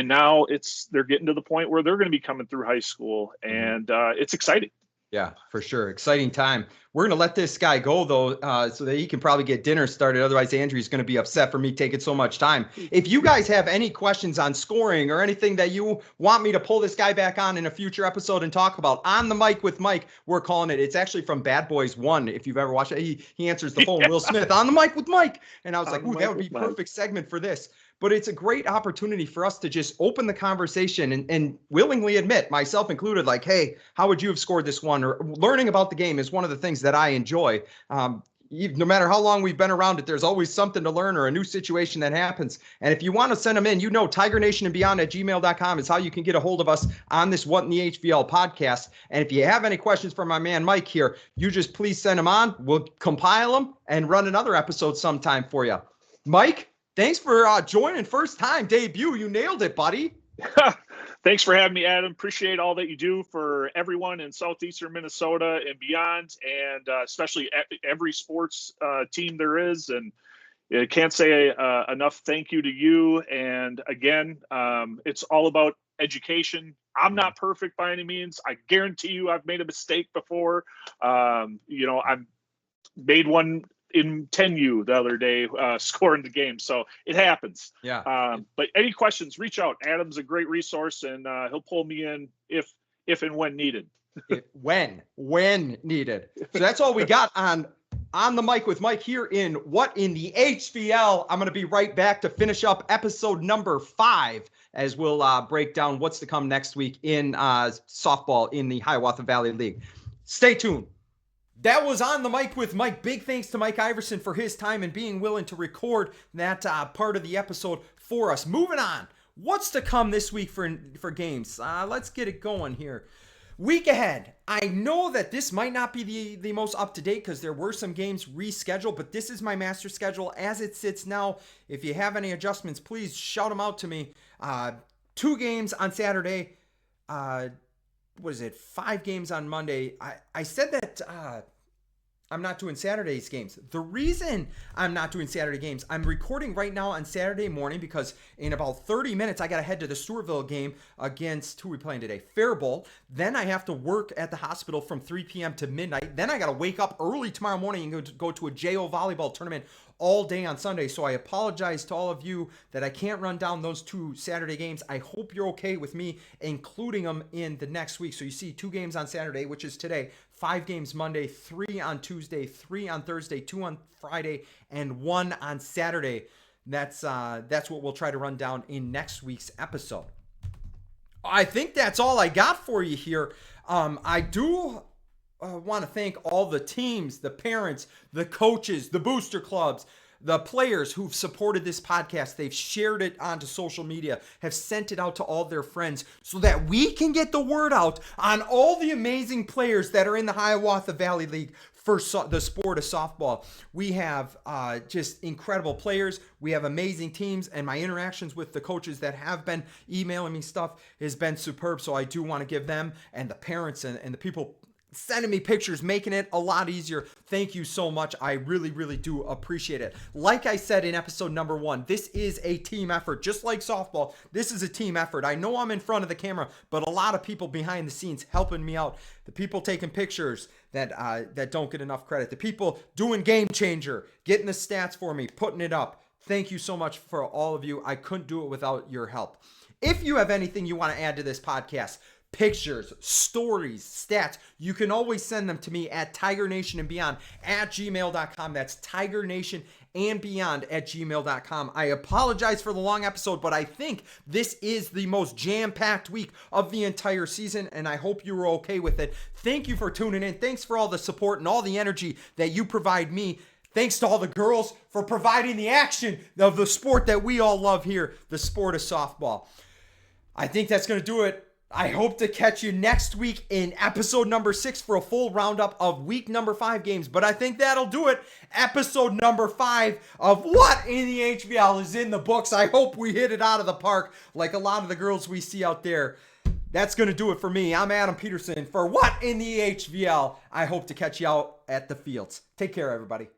now they're getting to the point where they're going to be coming through high school, and it's exciting. Yeah, for sure. Exciting time. We're going to let this guy go, though, so that he can probably get dinner started. Otherwise, Andrew's going to be upset for me taking so much time. If you guys have any questions on scoring or anything that you want me to pull this guy back on in a future episode and talk about, On the Mic with Mike, we're calling it. It's actually from Bad Boys 1, if you've ever watched it. He answers the phone, Will Smith, On the Mic with Mike. And I was like, ooh, that would be perfect segment for this. But it's a great opportunity for us to just open the conversation and willingly admit, myself included, like, hey, how would you have scored this one? Or learning about the game is one of the things that I enjoy. No matter how long we've been around it, there's always something to learn or a new situation that happens. And if you want to send them in, you know, Tiger Nation and Beyond at gmail.com is how you can get a hold of us on this What in the HVL podcast. And if you have any questions for my man Mike here, you just please send them on. We'll compile them and run another episode sometime for you. Mike, thanks for joining. First time debut. You nailed it, buddy. Thanks for having me, Adam. Appreciate all that you do for everyone in southeastern Minnesota and beyond, and especially every sports team there is. And I can't say enough thank you to you. And again, it's all about education. I'm not perfect by any means. I guarantee you I've made a mistake before. You know, I've made one in 10U the other day, scoring the game. So it happens. But any questions, reach out. Adam's a great resource, and he'll pull me in if and when needed. when needed. So that's all we got on the Mic with Mike here in What in the HVL. I'm going to be right back to finish up episode number 5 as we'll break down what's to come next week in softball in the Hiawatha Valley League. Stay tuned. That was On the Mic with Mike. Big thanks to Mike Iverson for his time and being willing to record that part of the episode for us. Moving on. What's to come this week for games? Let's get it going here. Week ahead. I know that this might not be the most up-to-date because there were some games rescheduled, but this is my master schedule as it sits now. If you have any adjustments, please shout them out to me. 2 games on Saturday. 5 games on Monday. I said that I'm not doing Saturday's games. The reason I'm not doing Saturday games, I'm recording right now on Saturday morning because in about 30 minutes, I got to head to the Stewartville game against, who are we playing today? Faribault. Then I have to work at the hospital from 3 p.m. to midnight. Then I got to wake up early tomorrow morning and go to a JO volleyball tournament all day on Sunday. So I apologize to all of you that I can't run down those 2 Saturday games. I hope you're okay with me including them in the next week. So you see 2 games on Saturday, which is today, 5 games Monday, 3 on Tuesday, 3 on Thursday, 2 on Friday, and 1 on Saturday. That's what we'll try to run down in next week's episode. I think that's all I got for you here. I do want to thank all the teams, the parents, the coaches, the booster clubs, the players who've supported this podcast. They've shared it onto social media, have sent it out to all their friends so that we can get the word out on all the amazing players that are in the Hiawatha Valley League for the sport of softball. We have just incredible players. We have amazing teams, and my interactions with the coaches that have been emailing me stuff has been superb. So I do want to give them and the parents and the people sending me pictures, making it a lot easier. Thank you so much. I really, really do appreciate it. Like I said in episode number 1, this is a team effort. Just like softball, this is a team effort. I know I'm in front of the camera, but a lot of people behind the scenes helping me out. The people taking pictures that don't get enough credit. The people doing Game Changer, getting the stats for me, putting it up. Thank you so much for all of you. I couldn't do it without your help. If you have anything you want to add to this podcast, pictures, stories, stats, you can always send them to me at tigernation@gmail.com. That's tigernation@gmail.com. I apologize for the long episode, but I think this is the most jam-packed week of the entire season, and I hope you were okay with it. Thank you for tuning in. Thanks for all the support and all the energy that you provide me. Thanks to all the girls for providing the action of the sport that we all love here, the sport of softball. I think that's going to do it. I hope to catch you next week in episode number 6 for a full roundup of week number 5 games. But I think that'll do it. Episode number 5 of What in the HVL is in the books. I hope we hit it out of the park like a lot of the girls we see out there. That's going to do it for me. I'm Adam Peterson for What in the HVL. I hope to catch you out at the fields. Take care, everybody.